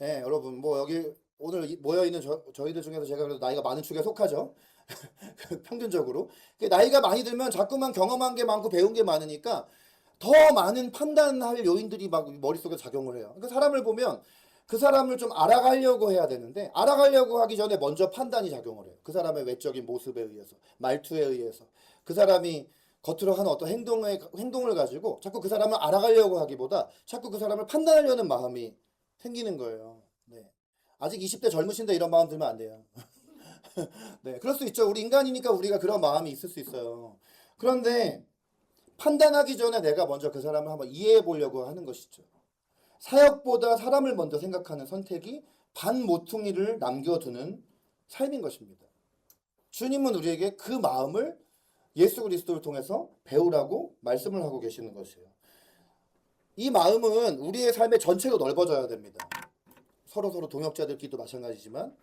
예, 여러분 뭐 여기 오늘 모여있는 저희들 중에서 제가 그래도 나이가 많은 축에 속하죠. 평균적으로. 나이가 많이 들면 자꾸만 경험한 게 많고 배운 게 많으니까 더 많은 판단할 요인들이 막 머릿속에 작용을 해요. 그러니까 사람을 보면 그 사람을 좀 알아가려고 해야 되는데 알아가려고 하기 전에 먼저 판단이 작용을 해요. 그 사람의 외적인 모습에 의해서, 말투에 의해서. 그 사람이 겉으로 하는 어떤 행동을 가지고 자꾸 그 사람을 알아가려고 하기보다 자꾸 그 사람을 판단하려는 마음이 생기는 거예요. 네. 아직 20대 젊으신데 이런 마음 들면 안 돼요. 네, 그럴 수 있죠. 우리 인간이니까 우리가 그런 마음이 있을 수 있어요. 그런데 판단하기 전에 내가 먼저 그 사람을 한번 이해해 보려고 하는 것이죠. 사역보다 사람을 먼저 생각하는 선택이 반 모퉁이를 남겨두는 삶인 것입니다. 주님은 우리에게 그 마음을 예수 그리스도를 통해서 배우라고 말씀을 하고 계시는 것이에요. 이 마음은 우리의 삶의 전체로 넓어져야 됩니다. 서로 동역자들끼리도 마찬가지지만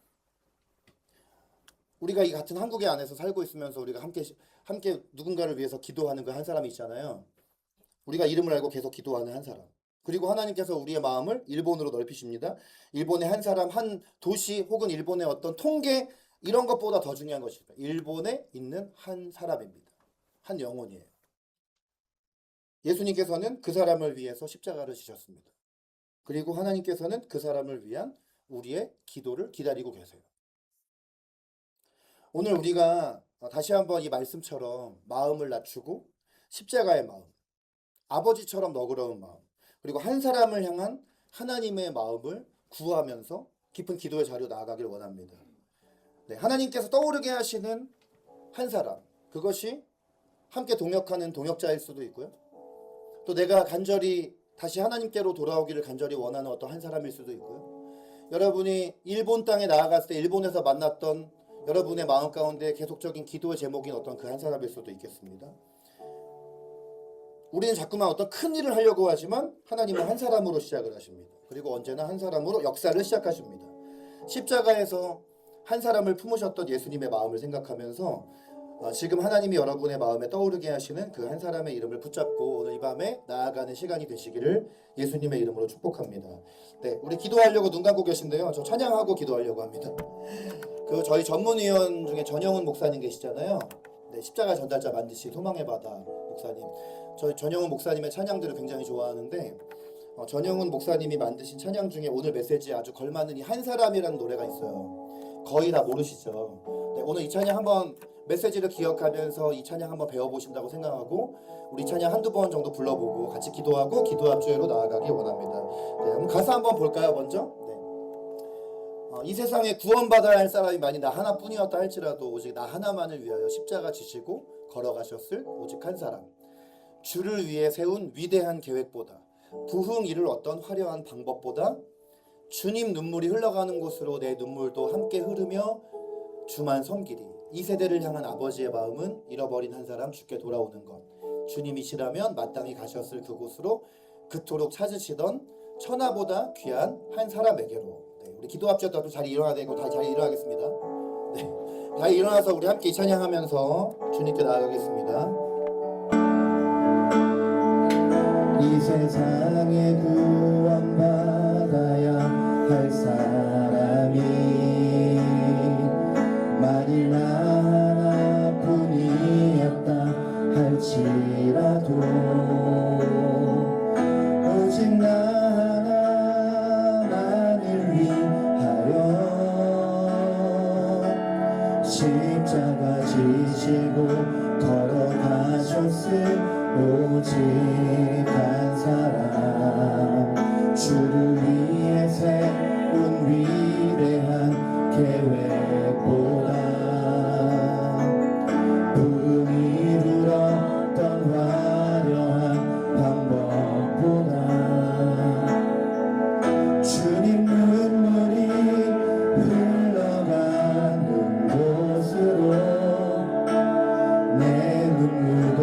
우리가 이 같은 한국의 안에서 살고 있으면서 우리가 함께 누군가를 위해서 기도하는 그 한 사람이 있잖아요. 우리가 이름을 알고 계속 기도하는 한 사람. 그리고 하나님께서 우리의 마음을 일본으로 넓히십니다. 일본의 한 사람, 한 도시 혹은 일본의 어떤 통계 이런 것보다 더 중요한 것입니다. 일본에 있는 한 사람입니다. 한 영혼이에요. 예수님께서는 그 사람을 위해서 십자가를 지셨습니다. 그리고 하나님께서는 그 사람을 위한 우리의 기도를 기다리고 계세요. 오늘 우리가 다시 한번 이 말씀처럼 마음을 낮추고 십자가의 마음, 아버지처럼 너그러운 마음, 그리고 한 사람을 향한 하나님의 마음을 구하면서 깊은 기도의 자리로 나아가길 원합니다. 네, 하나님께서 떠오르게 하시는 한 사람, 그것이 함께 동역하는 동역자일 수도 있고요. 또 내가 간절히 다시 하나님께로 돌아오기를 간절히 원하는 어떤 한 사람일 수도 있고요. 여러분이 일본 땅에 나아갔을 때 일본에서 만났던 여러분의 마음 가운데 계속적인 기도의 제목인 어떤 그 한 사람일 수도 있겠습니다. 우리는 자꾸만 어떤 큰 일을 하려고 하지만 하나님은 한 사람으로 시작을 하십니다. 그리고 언제나 한 사람으로 역사를 시작하십니다. 십자가에서 한 사람을 품으셨던 예수님의 마음을 생각하면서 지금 하나님이 여러분의 마음에 떠오르게 하시는 그 한 사람의 이름을 붙잡고 오늘 이 밤에 나아가는 시간이 되시기를 예수님의 이름으로 축복합니다. 네, 우리 기도하려고 눈 감고 계신데요. 저 찬양하고 기도하려고 합니다. 그 저희 전문위원 중에 전영훈 목사님 계시잖아요. 네, 십자가 전달자 만드신 소망의 바다 목사님. 저희 전영훈 목사님의 찬양들을 굉장히 좋아하는데 전영훈 목사님이 만드신 찬양 중에 오늘 메시지에 아주 걸맞는 이 한 사람이라는 노래가 있어요. 거의 다 모르시죠? 네, 오늘 이 찬양 한번 메시지를 기억하면서 이 찬양 한번 배워보신다고 생각하고 우리 찬양 한두 번 정도 불러보고 같이 기도하고 기도 합주회로 나아가기 원합니다. 네, 한번 가사 한번 볼까요 먼저? 이 세상에 구원받아야 할 사람이 만일 나 하나뿐이었다 할지라도 오직 나 하나만을 위하여 십자가 지시고 걸어가셨을 오직 한 사람. 주를 위해 세운 위대한 계획보다 부흥 이룰 어떤 화려한 방법보다 주님 눈물이 흘러가는 곳으로 내 눈물도 함께 흐르며 주만 섬기리. 이 세대를 향한 아버지의 마음은 잃어버린 한 사람 주께 돌아오는 것. 주님이시라면 마땅히 가셨을 그곳으로 그토록 찾으시던 천하보다 귀한 한 사람에게로. 네, 우리 기도 합주했다고 자리 일어나야 되고 다 자리 일어나겠습니다. 네, 자리 일어나서 우리 함께 찬양하면서 주님께 나아가겠습니다. 이 세상에 구원받아야 할 사람이 만일 나 하나뿐이었다 할지라도 오직 나 하나만을 위하여 십자가 지시고 걸어가셨을 오직 한 사람. 주를 위해 세운 위대한 계획보다 부흥 이루었던 화려한 방법보다 주님 눈물이 흘러가는 곳으로 내 눈물도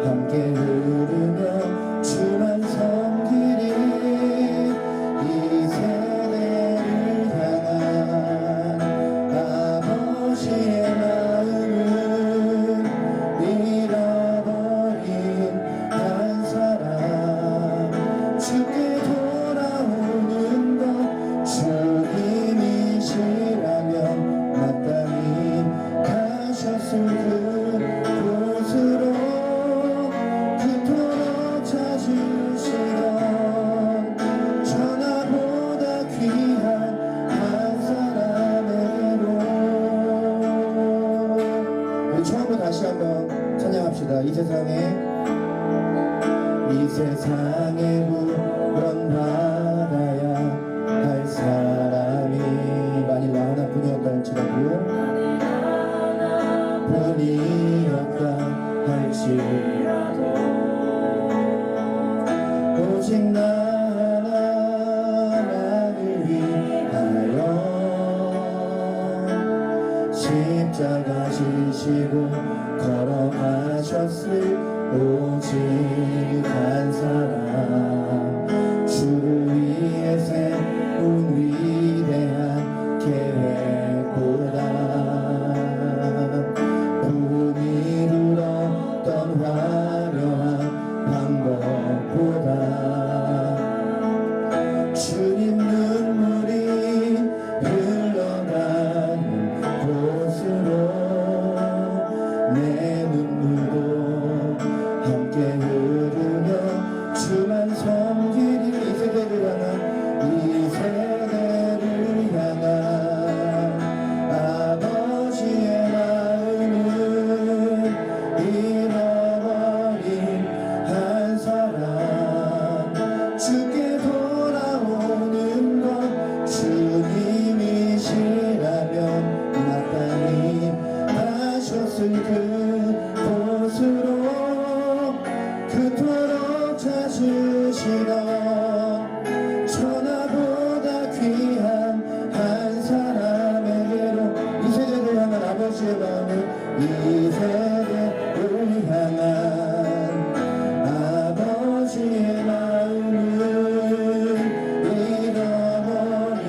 함께 흐르며 주만 섬기리. 이 세대를 향한 아버지의 마음은 잃어버린 한 사람. 주께 돌아오는 것. 주님이시라면 마땅히 가셨을 그곳으로 그토록 찾으시던 천하보다 귀한 한 사람에게로. 우리 처음으로 다시 한번 찬양합시다. 이 세상에 구원받아야 할 사람이 만일 나 하나뿐이었다 할지라도 뿐이었다 할지라도 오직 나 하나만을 위하여 십자가 지시고 걸어가셨을 오직 한 사람. 주를 위해 세운 위대한 계획보다 부흥 이루었던 화려한 방법보다 주님 눈물이 흘러가는 곳으로 내 눈물도 함께 하셨을 그곳으로 그토록 찾으시던 천하보다 귀한 한 사람에게로 이 세대를 향한 아버지의 마음을 이 세대를 향한 아버지의 마음을 잃어버린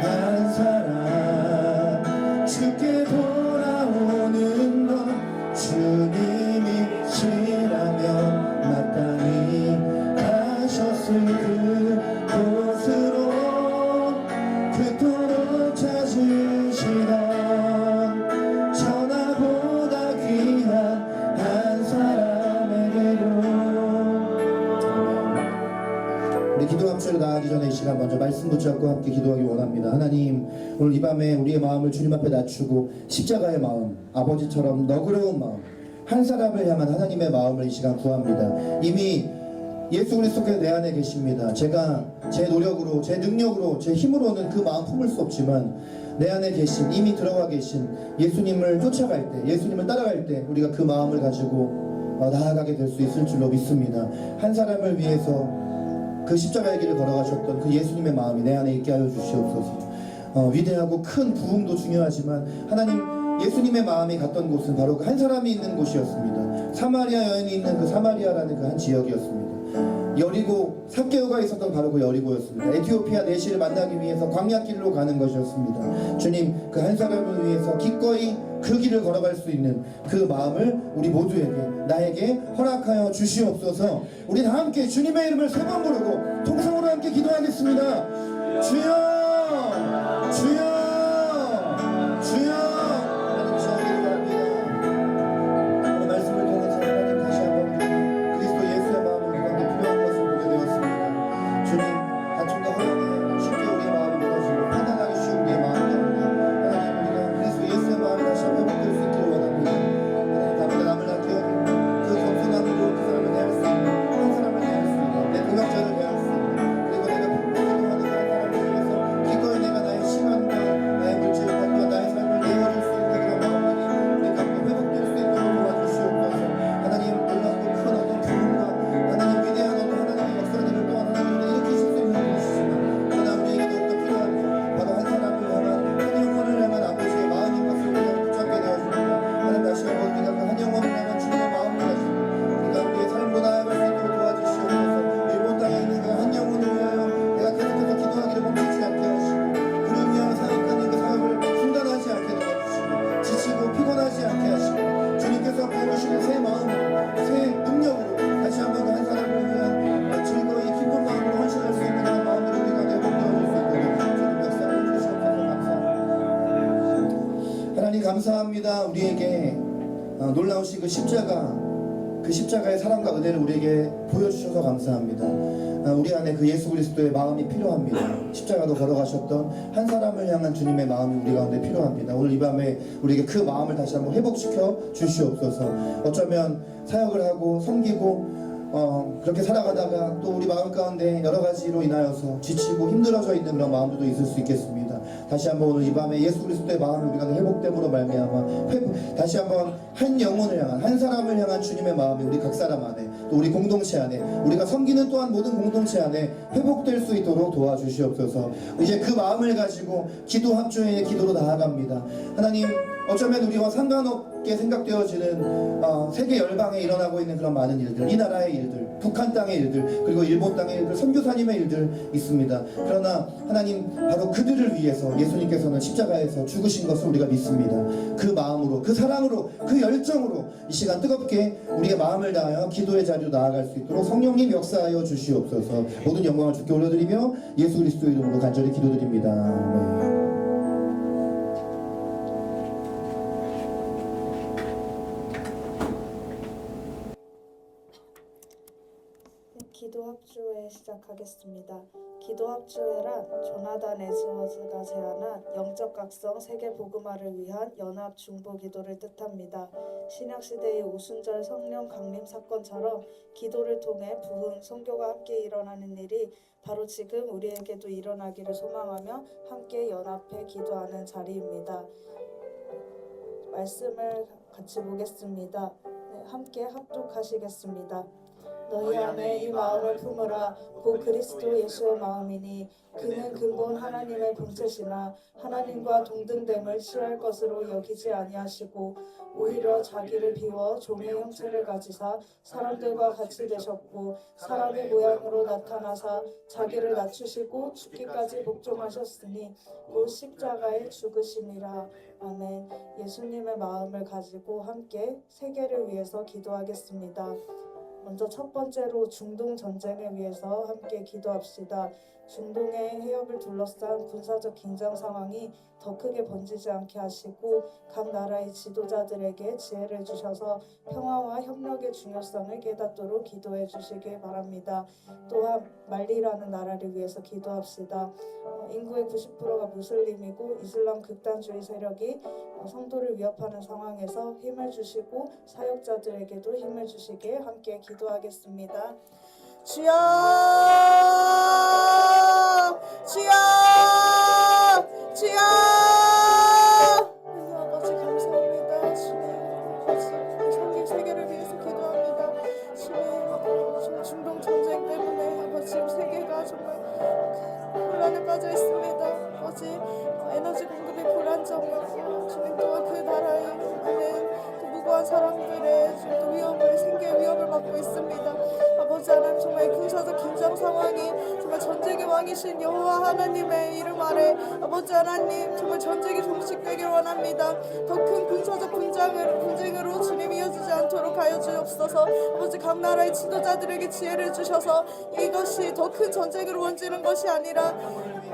한 사람 주께 돌아오는 건 주님이시라면 마땅히 가셨을 그곳으로 그토록 찾으시던 천하보다 귀한 한 사람에게로. 우리 기도 함수로 나가기 전에 이 시간 먼저 말씀 붙잡고 함께 기도하기 원합니다. 하나님, 오늘 이 밤에 우리의 마음을 주님 앞에 낮추고 십자가의 마음, 아버지처럼 너그러운 마음, 한 사람을 향한 하나님의 마음을 이 시간 구합니다. 이미 예수 그리스도께서 내 안에 계십니다. 제가 제 노력으로, 제 능력으로, 제 힘으로는 그 마음 품을 수 없지만 내 안에 계신, 이미 들어가 계신 예수님을 쫓아갈 때, 예수님을 따라갈 때 우리가 그 마음을 가지고 나아가게 될 수 있을 줄로 믿습니다. 한 사람을 위해서 그 십자가의 길을 걸어가셨던 그 예수님의 마음이 내 안에 있게 하여 주시옵소서. 위대하고 큰 부흥도 중요하지만 하나님, 예수님의 마음이 갔던 곳은 바로 그 한 사람이 있는 곳이었습니다. 사마리아 여인이 있는 그 사마리아라는 그 한 지역이었습니다. 여리고, 삭개오가 있었던 바로 그 여리고였습니다. 에티오피아 내시를 만나기 위해서 광야길로 가는 것이었습니다. 주님, 그 한 사람을 위해서 기꺼이 그 길을 걸어갈 수 있는 그 마음을 우리 모두에게, 나에게 허락하여 주시옵소서. 우리 다 함께 주님의 이름을 세 번 부르고 통성으로 함께 기도하겠습니다. 주여, 주여, 주여. 하나님, 기도합니다. 오늘 말씀을 통해서 하나님 다시 한번 그리스도 예수의 마음을 우리 가운데 필요한 것을 보게 되었습니다. 주님, 다툼과 허영에 쉽게 우리의 마음을 무너지고 판단하기 쉬운 우리의 마음 가운데 하나님, 우리가 그리스도 예수의 마음이 다시 한번 회복될 수 있기를 원합니다. 하나님, 다음에 남을 낳게 그 겸손함으로 그 사람을 대할 수 있는, 한 사람을 대할 수 있는, 내 동역자를 대할 수 있는, 그리고 내가 불평하는 그런 사람을 위해서 기꺼이 내가 나의 시간과 나의 물질과 나의 삶을 내어줄 수 있는 그런 마음들이 우리 가운데 회복될 수 있도록 도와주시옵소서. 하나님, 놀랍고 큰 어떤 부흥과 하나님 위대한 어떤 하나님의 역사들을 또한 하나님을 일으키실 수 있는 분이시지만, 그러나 우리에게 더욱더 필요한 바로 한 사람을 향한, 한 영혼을 향한 아버지의 마음인 것을 우리가 붙잡게 되어줍니다. 하나님, 다시 한번 우리가 그 한 영혼을 향한 주님의 마음을 가지고 우리가 우리의 삶으로 나아갈 수 있도록 도와주시옵소서. 일본 땅에 있는 그 한 영혼을 위하여 내가 계속해서 기도하기를 멈추지 않게 하시고, 그를 위하여 사역하는 그 사역을 중단하지 않게 도와주시고, 지치고 피곤하지 않게 하시고, 주님께서 부어주시는 새 마음으로, 새 능력으로 다시 한번 그 한 사람을 위한 즐거이 기쁜 마음으로 헌신할 수 있는 그런 마음으로 우리가 회복되어질 수 있도록 주님 역사를 주시옵소서. 감사합니다. 하나님, 감사합니다. 우리에게 놀라우신 그 십자가의 사랑과 은혜를 우리에게 보여주셔서 감사합니다. 우리 안에 그 예수 그리스도의 마음이 필요합니다. 십자가도 걸어가셨던 한 사람을 향한 주님의 마음이 우리 가운데 필요합니다. 오늘 이 밤에 우리에게 그 마음을 다시 한번 회복시켜 주시옵소서. 어쩌면 사역을 하고 섬기고 그렇게 살아가다가 또 우리 마음 가운데 여러 가지로 인하여서 지치고 힘들어져 있는 그런 마음들도 있을 수 있겠습니다. 다시 한번 오늘 이 밤에 예수 그리스도의 마음이 우리가 회복됨으로 말미암아 다시 한번 한 영혼을 향한, 한 사람을 향한 주님의 마음이 우리 각 사람 안에, 또 우리 공동체 안에, 우리가 섬기는 또한 모든 공동체 안에 회복될 수 있도록 도와주시옵소서. 이제 그 마음을 가지고 기도 합주의 기도로 나아갑니다. 하나님, 어쩌면 우리와 상관없게 생각되어지는 세계 열방에 일어나고 있는 그런 많은 일들, 이 나라의 일들, 북한 땅의 일들, 그리고 일본 땅의 일들, 선교사님의 일들 있습니다. 그러나 하나님, 바로 그들을 위해서 예수님께서는 십자가에서 죽으신 것을 우리가 믿습니다. 그 마음으로, 그 사랑으로, 그 열정으로 이 시간 뜨겁게 우리의 마음을 다하여 기도의 자리로 나아갈 수 있도록 성령님 역사하여 주시옵소서. 모든 영광을 주께 올려드리며 예수 그리스도 이름으로 간절히 기도드립니다. 아멘. 기도 합주회 시작하겠습니다. 기도 합주회란 조나단 에스워스가 제안한 영적 각성 세계 복음화를 위한 연합 중보 기도를 뜻합니다. 신약 시대의 오순절 성령 강림 사건처럼 기도를 통해 부흥, 선교가 함께 일어나는 일이 바로 지금 우리에게도 일어나기를 소망하며 함께 연합해 기도하는 자리입니다. 말씀을 같이 보겠습니다. 네, 함께 합독하시겠습니다. 너희 안에 이 마음을 품으라. 곧 그리스도 예수의 마음이니 그는 근본 하나님의 본체시나 하나님과 동등됨을 취할 것으로 여기지 아니하시고 오히려 자기를 비워 종의 형체를 가지사 사람들과 같이 되셨고 사람의 모양으로 나타나사 자기를 낮추시고 죽기까지 복종하셨으니 곧 십자가에 죽으심이라. 아멘. 예수님의 마음을 가지고 함께 세계를 위해서 기도하겠습니다. 먼저 첫 번째로 중동 전쟁을 위해서 함께 기도합시다. 중동의 해협을 둘러싼 군사적 긴장 상황이 더 크게 번지지 않게 하시고 각 나라의 지도자들에게 지혜를 주셔서 평화와 협력의 중요성을 깨닫도록 기도해 주시길 바랍니다. 또한 말리라는 나라를 위해서 기도합시다. 인구의 90%가 무슬림이고 이슬람 극단주의 세력이 성도를 위협하는 상황에서 힘을 주시고 사역자들에게도 힘을 주시길 함께 기도하겠습니다. 주여! 주여! 주여! 하나님 아버지 감사합니다. 주님 아버지 전국 세계를 위해서 기도합니다. 주님 중동 전쟁 때문에 아버지 세계가 정말 혼란에 빠져 있습니다. 아버지 에너지 공급이 불안정하고 주님 또한 그 나라에 있는 그 무고한 사람들의 또 생계의 위협을 받고 있습니다. 아버지 하나님 정말 군사적 긴장 상황이 정말 전쟁의 왕이신 여호와 하나님의 이름 아래 아버지 하나님 정말 전쟁이 종식되길 원합니다. 더 큰 군사적 분쟁으로 주님 이어지지 않도록 하여 주옵소서. 아버지 각 나라의 지도자들에게 지혜를 주셔서 이것이 더 큰 전쟁으로 번지는 것이 아니라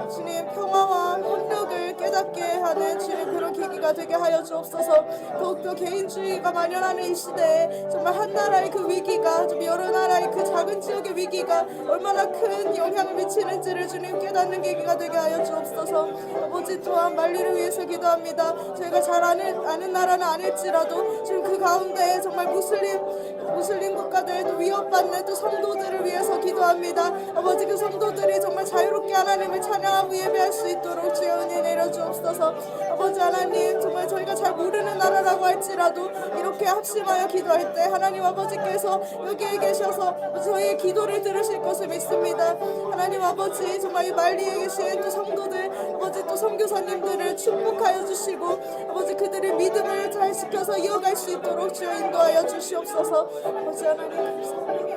주님 평화와 협력을 깨닫게 하는 주님 그런 계기가 되게 하여 주옵소서. 더욱더 개인주의가 만연하는 이 시대에 정말 한 나라의 그 위기가 좀 여러 나라의 그 작은 지역의 위기가 얼마나 큰 영향을 미치는지를 주님 깨닫는 계기가 되게 하여 주옵소서. 아버지 또한 말리를 위해서 기도합니다. 저희가 잘 아는 나라는 아닐지라도 지금 그 가운데 정말 무슬림 국가들 또 위협받는 또 성도들을 위해서 기도합니다. 아버지 그 성도들이 정말 자유롭게 하나님을 찬양하고 예배할 수 있도록 주여 은혜 내려 주옵소서. 아버지 하나님 정말 저희가 잘 모르는 나라라고 할지라도 이렇게 합심하여 기도할 때 하나님 아버지께서 여기에 계셔서 저희의 기도를 들으실 것을 믿습니다. 하나님 아버지 정말 이 말리에 계신 또 성도들 아버지 또 선교사님들을 축복하여 주시고 아버지 그들의 믿음을 잘 지켜서 이어갈 수 있도록 주여 인도하여 주시옵소서. 아버지 하나님 감사합니다.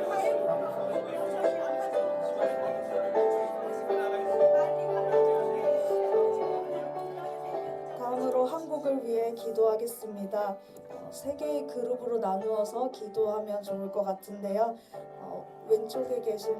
다음으로 한국을 위해 기도하겠습니다. 세 개의 그룹으로 나누어서 기도하면 좋을 것 같은데요. 왼쪽에 계신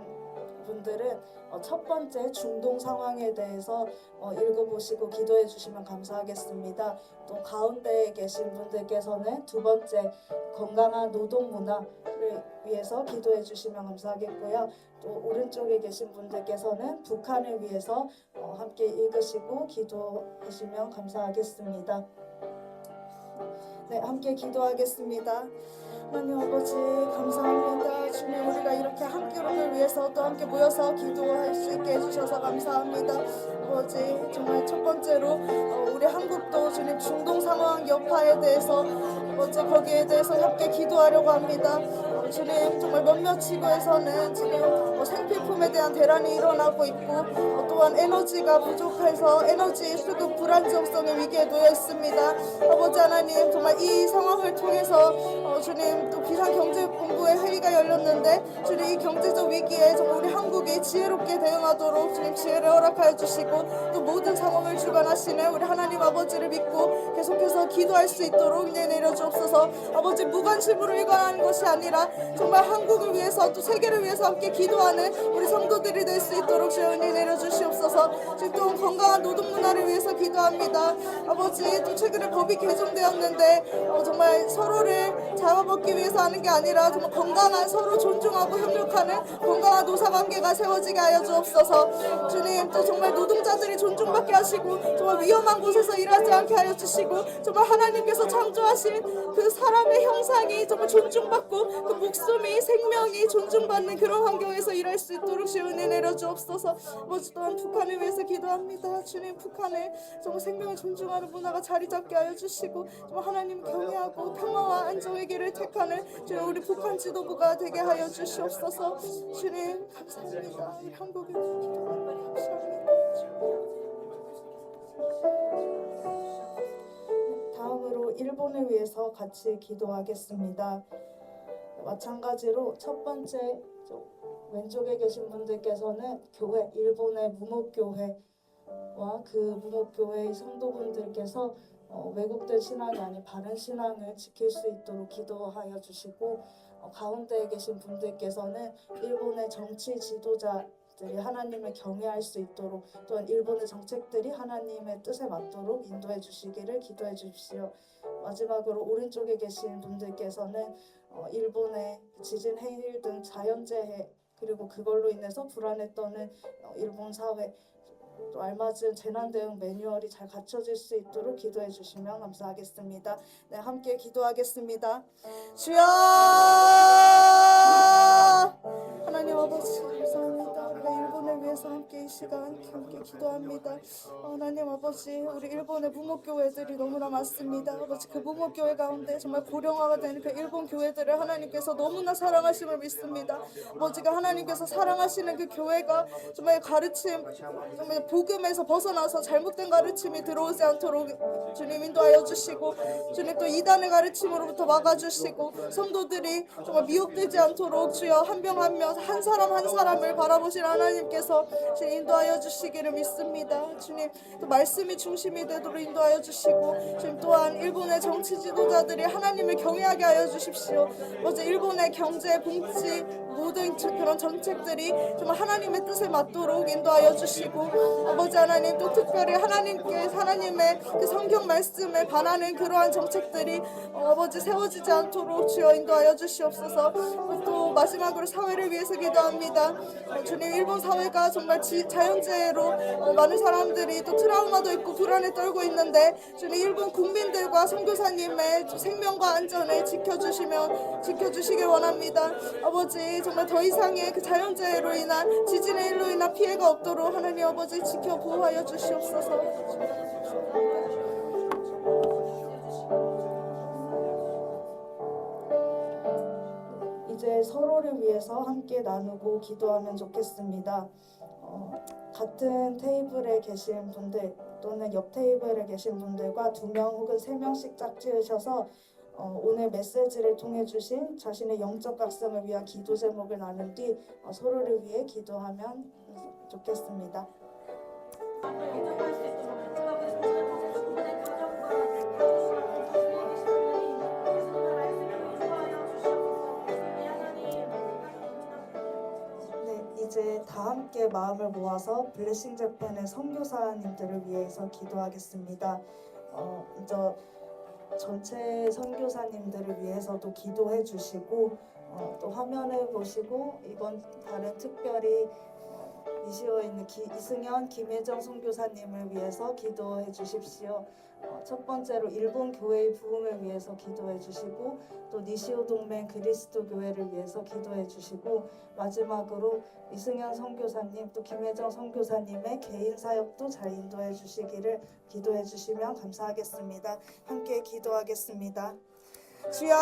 분들은 첫 번째 중동 상황에 대해서 읽어보시고 기도해 주시면 감사하겠습니다. 또 가운데에 계신 분들께서는 두 번째 건강한 노동 문화를 위해서 기도해 주시면 감사하겠고요. 또 오른쪽에 계신 분들께서는 북한을 위해서 함께 읽으시고 기도하시면 감사하겠습니다. 네, 함께 기도하겠습니다. 하나님 아버지 감사합니다. 주님 우리가 이렇게 함께로를 위해서 또 함께 모여서 기도할 수 있게 해주셔서 감사합니다. 아버지 정말 첫 번째로 우리 한국도 주님 중동 상황 여파에 대해서 아버지 거기에 대해서 함께 기도하려고 합니다. 주님 정말 몇몇 지구에서는 지금 생필품에 대한 대란이 일어나고 있고 또한 에너지가 부족해서 에너지 수급 불안정성의 위기에 놓여 있습니다. 아버지 하나님 정말 이 상황을 통해서 주님 또 비상경제본부의 회의가 열렸는데 주님 이 경제적 위기에 정말 우리 한국이 지혜롭게 대응하도록 주님 지혜를 허락하여 주시고 또 모든 상황을 주관하시는 우리 하나님 아버지를 믿고 계속해서 기도할 수 있도록 은혜 내려 주옵소서. 아버지 무관심으로 일관하는 것이 아니라 정말 한국을 위해서 또 세계를 위해서 함께 기도하는 우리 성도들이 될 수 있도록 주여 은혜 내려 주시옵소서. 지금 또 건강한 노동 문화를 위해서 기도합니다. 아버지 또 최근에 법이 개정되었는데 정말 서로를 잡아먹기 받기 위해서 하는 게 아니라 정말 건강한 서로 존중하고 협력하는 건강한 노사관계가 세워지게 하여 주옵소서. 주님, 또 정말 노동자들이 존중받게 하시고 정말 위험한 곳에서 일하지 않게 하여 주시고 정말 하나님께서 창조하신 그 사람의 형상이 정말 존중받고 그 목숨이 생명이 존중받는 그런 환경에서 일할 수 있도록 주여 은혜 내려 주옵소서. 아버지, 또한 북한을 위해서 기도합니다. 주님, 북한에 정말 생명을 존중하는 문화가 자리 잡게 하여 주시고 정말 하나님 경외하고 평화와 안정의 길을 택하는 주여 우리 북한 지도부가 되게 하여 주시옵소서. 주님, 감사합니다. 이 한국에 기도합니다. 감사합니다. 다음으로 일본을 위해서 같이 기도하겠습니다. 마찬가지로 첫 번째 왼쪽에 계신 분들께서는 교회, 일본의 무목교회와 그 무목교회의 성도분들께서 왜곡된 신앙이 아닌 바른 신앙을 지킬 수 있도록 기도하여 주시고, 가운데에 계신 분들께서는 일본의 정치 지도자들이 하나님을 경외할 수 있도록, 또한 일본의 정책들이 하나님의 뜻에 맞도록 인도해 주시기를 기도해 주십시오. 마지막으로 오른쪽에 계신 분들께서는 일본의 지진, 해일 등 자연재해, 그리고 그걸로 인해서 불안에 떠는 일본 사회, 또 알맞은 재난 대응 매뉴얼이 잘 갖춰질 수 있도록 기도해 주시면 감사하겠습니다. 네, 함께 기도하겠습니다. 주여, 하나님 아버지 감사합니다. 우리가 일본을 위해서 함께 이 시간 함께 기도합니다. 하나님 아버지, 우리 일본의 무목교회들이 너무나 많습니다. 아버지, 그 무목교회 가운데 정말 고령화가 되는 그 일본 교회들을 하나님께서 너무나 사랑하심을 믿습니다. 아버지가 하나님께서 사랑하시는 그 교회가 정말 가르침, 정말 복음에서 벗어나서 잘못된 가르침이 들어오지 않도록 주님 인도하여 주시고, 주님 또 이단의 가르침으로부터 막아주시고, 성도들이 정말 미혹되지 않도록 주여 한 명 한 명, 한 사람 한 사람을 바라보신 하나님께서 주님 인도하여 주시기를 믿습니다. 주님, 또 말씀이 중심이 되도록 인도하여 주시고, 주님 또한 일본의 정치 지도자들이 하나님을 경외하게 하여 주십시오. 어제 일본의 경제, 복지 모든 그런 정책들이 정말 하나님의 뜻에 맞도록 인도하여 주시고, 아버지 하나님, 또 특별히 하나님의 그 성경 말씀에 반하는 그러한 정책들이 아버지 세워지지 않도록 주여 인도하여 주시옵소서. 또 마지막으로 사회를 위해서 기도합니다. 주님, 일본 사회가 정말 자연재해로 많은 사람들이 또 트라우마도 있고 불안에 떨고 있는데, 주님 일본 국민들과 선교사님의 생명과 안전을 지켜주시길 원합니다. 아버지, 정말 더 이상의 그 자연재해로 인한 지진의 일로 인한 피해가 없도록 하나님 아버지 지켜 보호하여 주시옵소서. 이제 서로를 위해서 함께 나누고 기도하면 좋겠습니다. 같은 테이블에 계신 분들 또는 옆 테이블에 계신 분들과 2명 혹은 3명씩 짝지으셔서 오늘 메시지를 통해 주신 자신의 영적 각성을 위한 기도 제목을 나눈 뒤 서로를 위해 기도하면 좋겠습니다. 네, 이제 다 함께 마음을 모아서 블레싱 재팬의 선교사님들을 위해서 기도하겠습니다. 먼저 전체 선교사님들을 위해서도 기도해 주시고, 또 화면을 보시고 이번 달은 특별히 이시오에 있는 이승현, 김혜정 선교사님을 위해서 기도해 주십시오. 첫 번째로 일본 교회의 부흥을 위해서 기도해 주시고, 또 니시오 동맹 그리스도 교회를 위해서 기도해 주시고, 마지막으로 이승현 선교사님 또 김혜정 선교사님의 개인 사역도 잘 인도해 주시기를 기도해 주시면 감사하겠습니다. 함께 기도하겠습니다. 주여,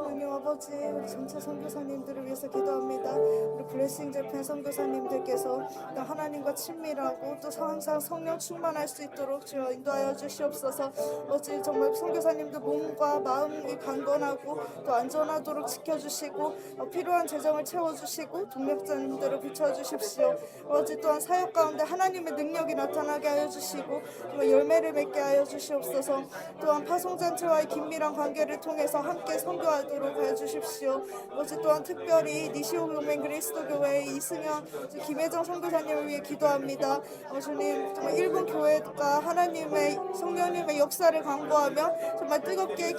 하나님 아버지, 우리 전체 선교사님들을 위해서 기도합니다. 우리 블레싱 재팬 선교사님들께서 하나님과 친밀하고 또 항상 성령 충만할 수 있도록 주여 인도하여 주시옵소서. 어찌 정말 선교사님들 몸과 마음이 강건하고 또 안전하도록 지켜주시고, 필요한 재정을 채워주시고 동력자님들을 비춰주십시오. 어찌 또한 사역 가운데 하나님의 능력이 나타나게 하여 주시고 열매를 맺게 하여 주시옵소서. 또한 파송잔치와의 긴밀한 관계를 통해서 함께 선교하도록 하여 하여 주십시오. 아버지 또한 특별히 니시오 동맹 그리스도교회 이승현 김혜정 선교사님을 위해 기도합니다. 주님 정말 일본 교회가 하나님의 성령님의 역사를 간구하며 정말 뜨겁게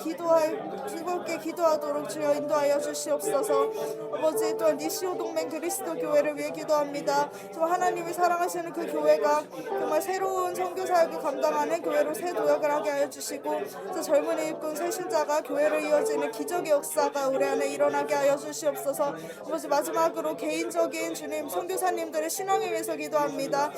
기도하도록 주여 인도하여 주시옵소서. 아버지 또한 니시오 동맹 그리스도교회를 위해 기도합니다. 정말 하나님이 사랑하시는 그 교회가 정말 새로운 선교 사역을 감당하는 교회로 새 도약을 하게 하여 주시고 또 젊은이 일꾼 새신자가 교회로 이어지는 기적의 역사가 우리 안에 일어나게 하여 주시옵소서. 아버지 마지막으로 개인적인 주님 선교사님들의 신앙을 위해서 기도합니다.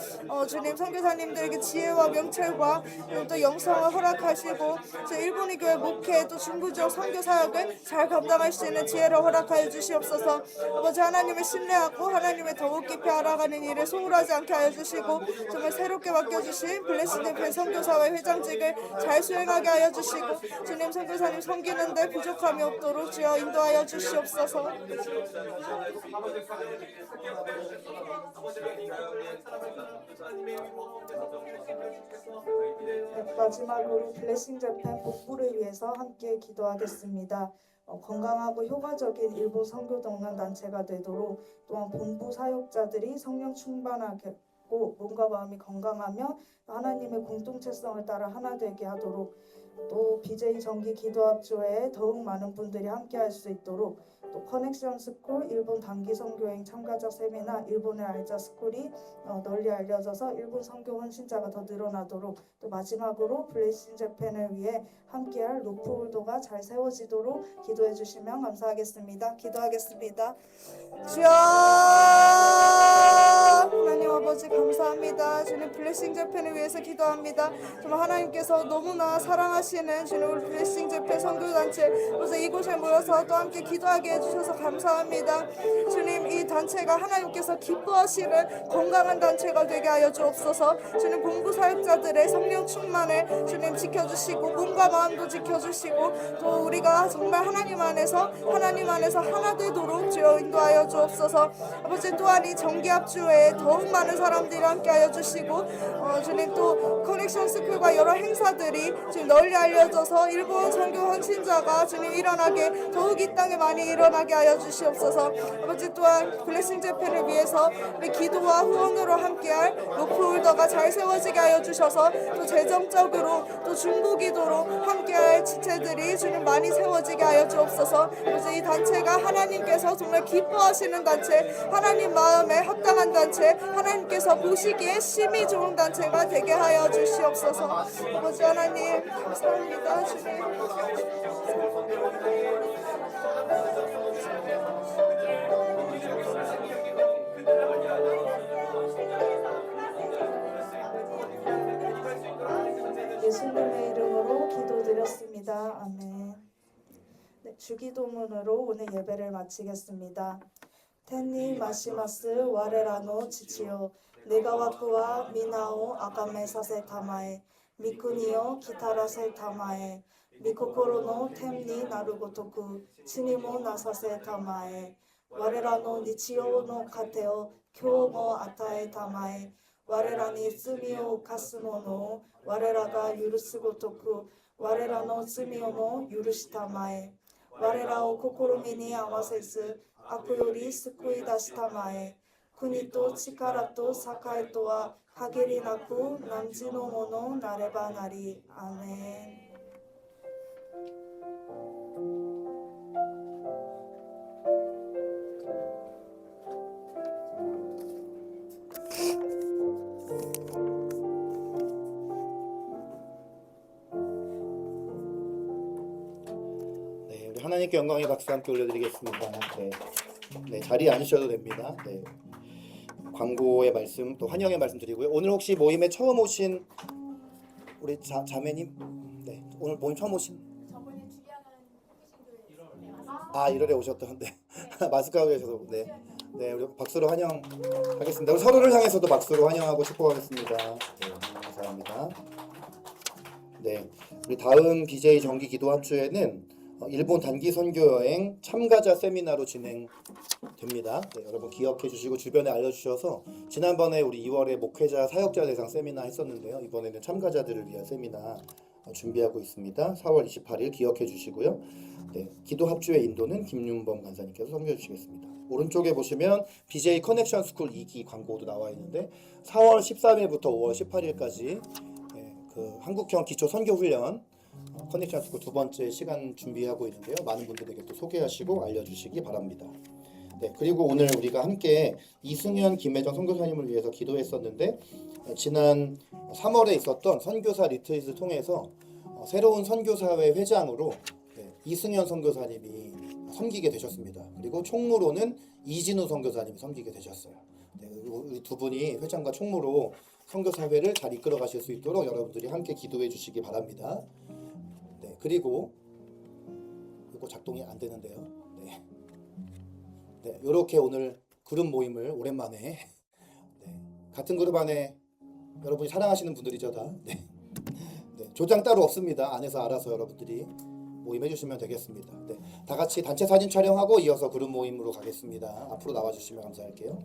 주님 선교사님들에게 지혜와 명철과 또 영성을 허락하시고 일본의 교회 목회 또 중부 지역 선교 사역을 잘 감당할 수 있는 지혜를 허락하여 주시옵소서. 아버지 하나님을 신뢰하고 하나님을 더욱 깊이 알아가는 일에 소홀하지 않게 하여 주시고 정말 새롭게 맡겨주신 블레싱 대표 선교사회 회장직을 잘 수행하게 하여 주시고 주님 선교사님 섬기는데 부족함이 없도록 주여 인도하여 주시옵소서. 마지막으로 블레싱 재팬 복부를 위해서 함께 기도하겠습니다. 건강하고 효과적인 일본 선교 동란 단체가 되도록 또한 본부 사역자들이 성령 충만하고 몸과 마음이 건강하며 하나님의 공동체성을 따라 하나 되게 하도록 또 BJ 정기 기도합조회에 더욱 많은 분들이 함께할 수 있도록 또 커넥션 스쿨 일본 단기 선교행 참가자 세미나 일본의 알자 스쿨이 널리 알려져서 일본 선교 헌신자가 더 늘어나도록 또 마지막으로 블레싱 재팬을 위해 함께할 로프홀더가 잘 세워지도록 기도해 주시면 감사하겠습니다. 기도하겠습니다. 주여 하나님 아버지 감사합니다. 주님 블레싱 재팬을 위해서 기도합니다. 정말 하나님께서 너무나 사랑하시는 주님 우리 블레싱 재팬 선교단체 그래서 이곳에 모여서 또 함께 기도하게 해주셔서 감사합니다. 주님 이 단체가 하나님께서 기뻐하시는 건강한 단체가 되게 하여 주옵소서. 주님 본부 사역자들의 성령 충만을 주님 지켜주시고 몸과 마음도 지켜주시고 또 우리가 정말 하나님 안에서 하나 되도록 주여 인도하여 주옵소서. 아버지 또한 이 정기합주회에 더욱 많은 사람들이 함께하여 주시고 주님 또 커넥션 스쿨과 여러 행사들이 지금 널리 알려져서 일본 선교 헌신자가 주님 일어나게 더욱 이 땅에 많이 일어나게 하여 주시옵소서. 아버지 또한 블레싱 재팬을 위해서 우리 기도와 후원으로 함께할 로프홀더가 잘 세워지게 하여 주셔서 또 재정적으로 또 중보기도로 함께할 지체들이 주님 많이 세워지게 하여 주옵소서. 아버지 이 단체가 하나님께서 정말 기뻐하시는 단체 하나님 마음에 합당한 단체 하나님께서 보시기에 심히 좋은 단체가 되게 하여 주시옵소서. 아버지 하나님 감사합니다. 주님 예수님의 이름으로 기도드렸습니다. 아멘. 네, 주기도문으로 오늘 예배를 마치겠습니다. 텐니 마시마스 와레라노 지치요 네가와쿠와 미나오 아가메 사세 타마에 미쿠니요 기타라 세 타마에 미코코로노 템니 나루고토쿠 치니모 나사세 타마에 와레라노 니치요노 카테오 교모 아타에 타마에 와레라니 스미오 카스모노 와레라가 유르스고토쿠 와레라노 스미오노 유르시타마에 와레라오 코코로미니 아와세스 아쿠요리 스쿠이다시타마에 쿠니토 치카라토 사카에토와 하게리 나쿠 남지노모노 나레바 나리. 아멘. 네, 우리 하나님께 영광의 박수 함께 올려드리겠습니다. 네, 자리에 앉으셔도 됩니다. 네, 광고의 말씀 또 환영의 말씀 드리고요. 오늘 혹시 모임에 처음 오신 우리 자매님, 네, 오늘 모임 처음 오신? 저번에 주량은 호기심교회 1월에 오셨던데 마스크 하고 계셔서 네, 우리 박수로 환영하겠습니다. 우리 서로를 향해서도 박수로 환영하고 축복하겠습니다. 네, 감사합니다. 네, 우리 다음 BJ 정기 기도합주회는 일본 단기 선교 여행 참가자 세미나로 진행됩니다. 네, 여러분 기억해 주시고 주변에 알려주셔서 지난번에 우리 2월에 목회자 사역자 대상 세미나 했었는데요. 이번에는 참가자들을 위한 세미나 준비하고 있습니다. 4월 28일 기억해 주시고요. 네, 기도 합주의 인도는 김윤범 간사님께서 섬겨 주시겠습니다. 오른쪽에 보시면 BJ 커넥션 스쿨 2기 광고도 나와 있는데 4월 13일부터 5월 18일까지 그 한국형 기초 선교 훈련 커넥션 스쿨 두 번째 시간 준비하고 있는데요. 많은 분들에게 또 소개하시고 알려주시기 바랍니다. 네, 그리고 오늘 우리가 함께 이승현, 김혜정 선교사님을 위해서 기도했었는데 지난 3월에 있었던 선교사 리트릿을 통해서 새로운 선교사회 회장으로 이승현 선교사님이 섬기게 되셨습니다. 그리고 총무로는 이진우 선교사님이 섬기게 되셨어요. 네, 우리 두 분이 회장과 총무로 선교사회를 잘 이끌어 가실 수 있도록 여러분들이 함께 기도해 주시기 바랍니다. 네, 그리고 이거 작동이 안 되는데요. 네, 이렇게 오늘 그룹 모임을 오랜만에 같은 그룹 안에 여러분이 사랑하시는 분들이죠 다. 조장 따로 없습니다. 안에서 알아서 여러분들이 모임해 주시면 되겠습니다. 다 같이 단체 사진 촬영하고 이어서 그룹 모임으로 가겠습니다. 앞으로 나와 주시면 감사할게요.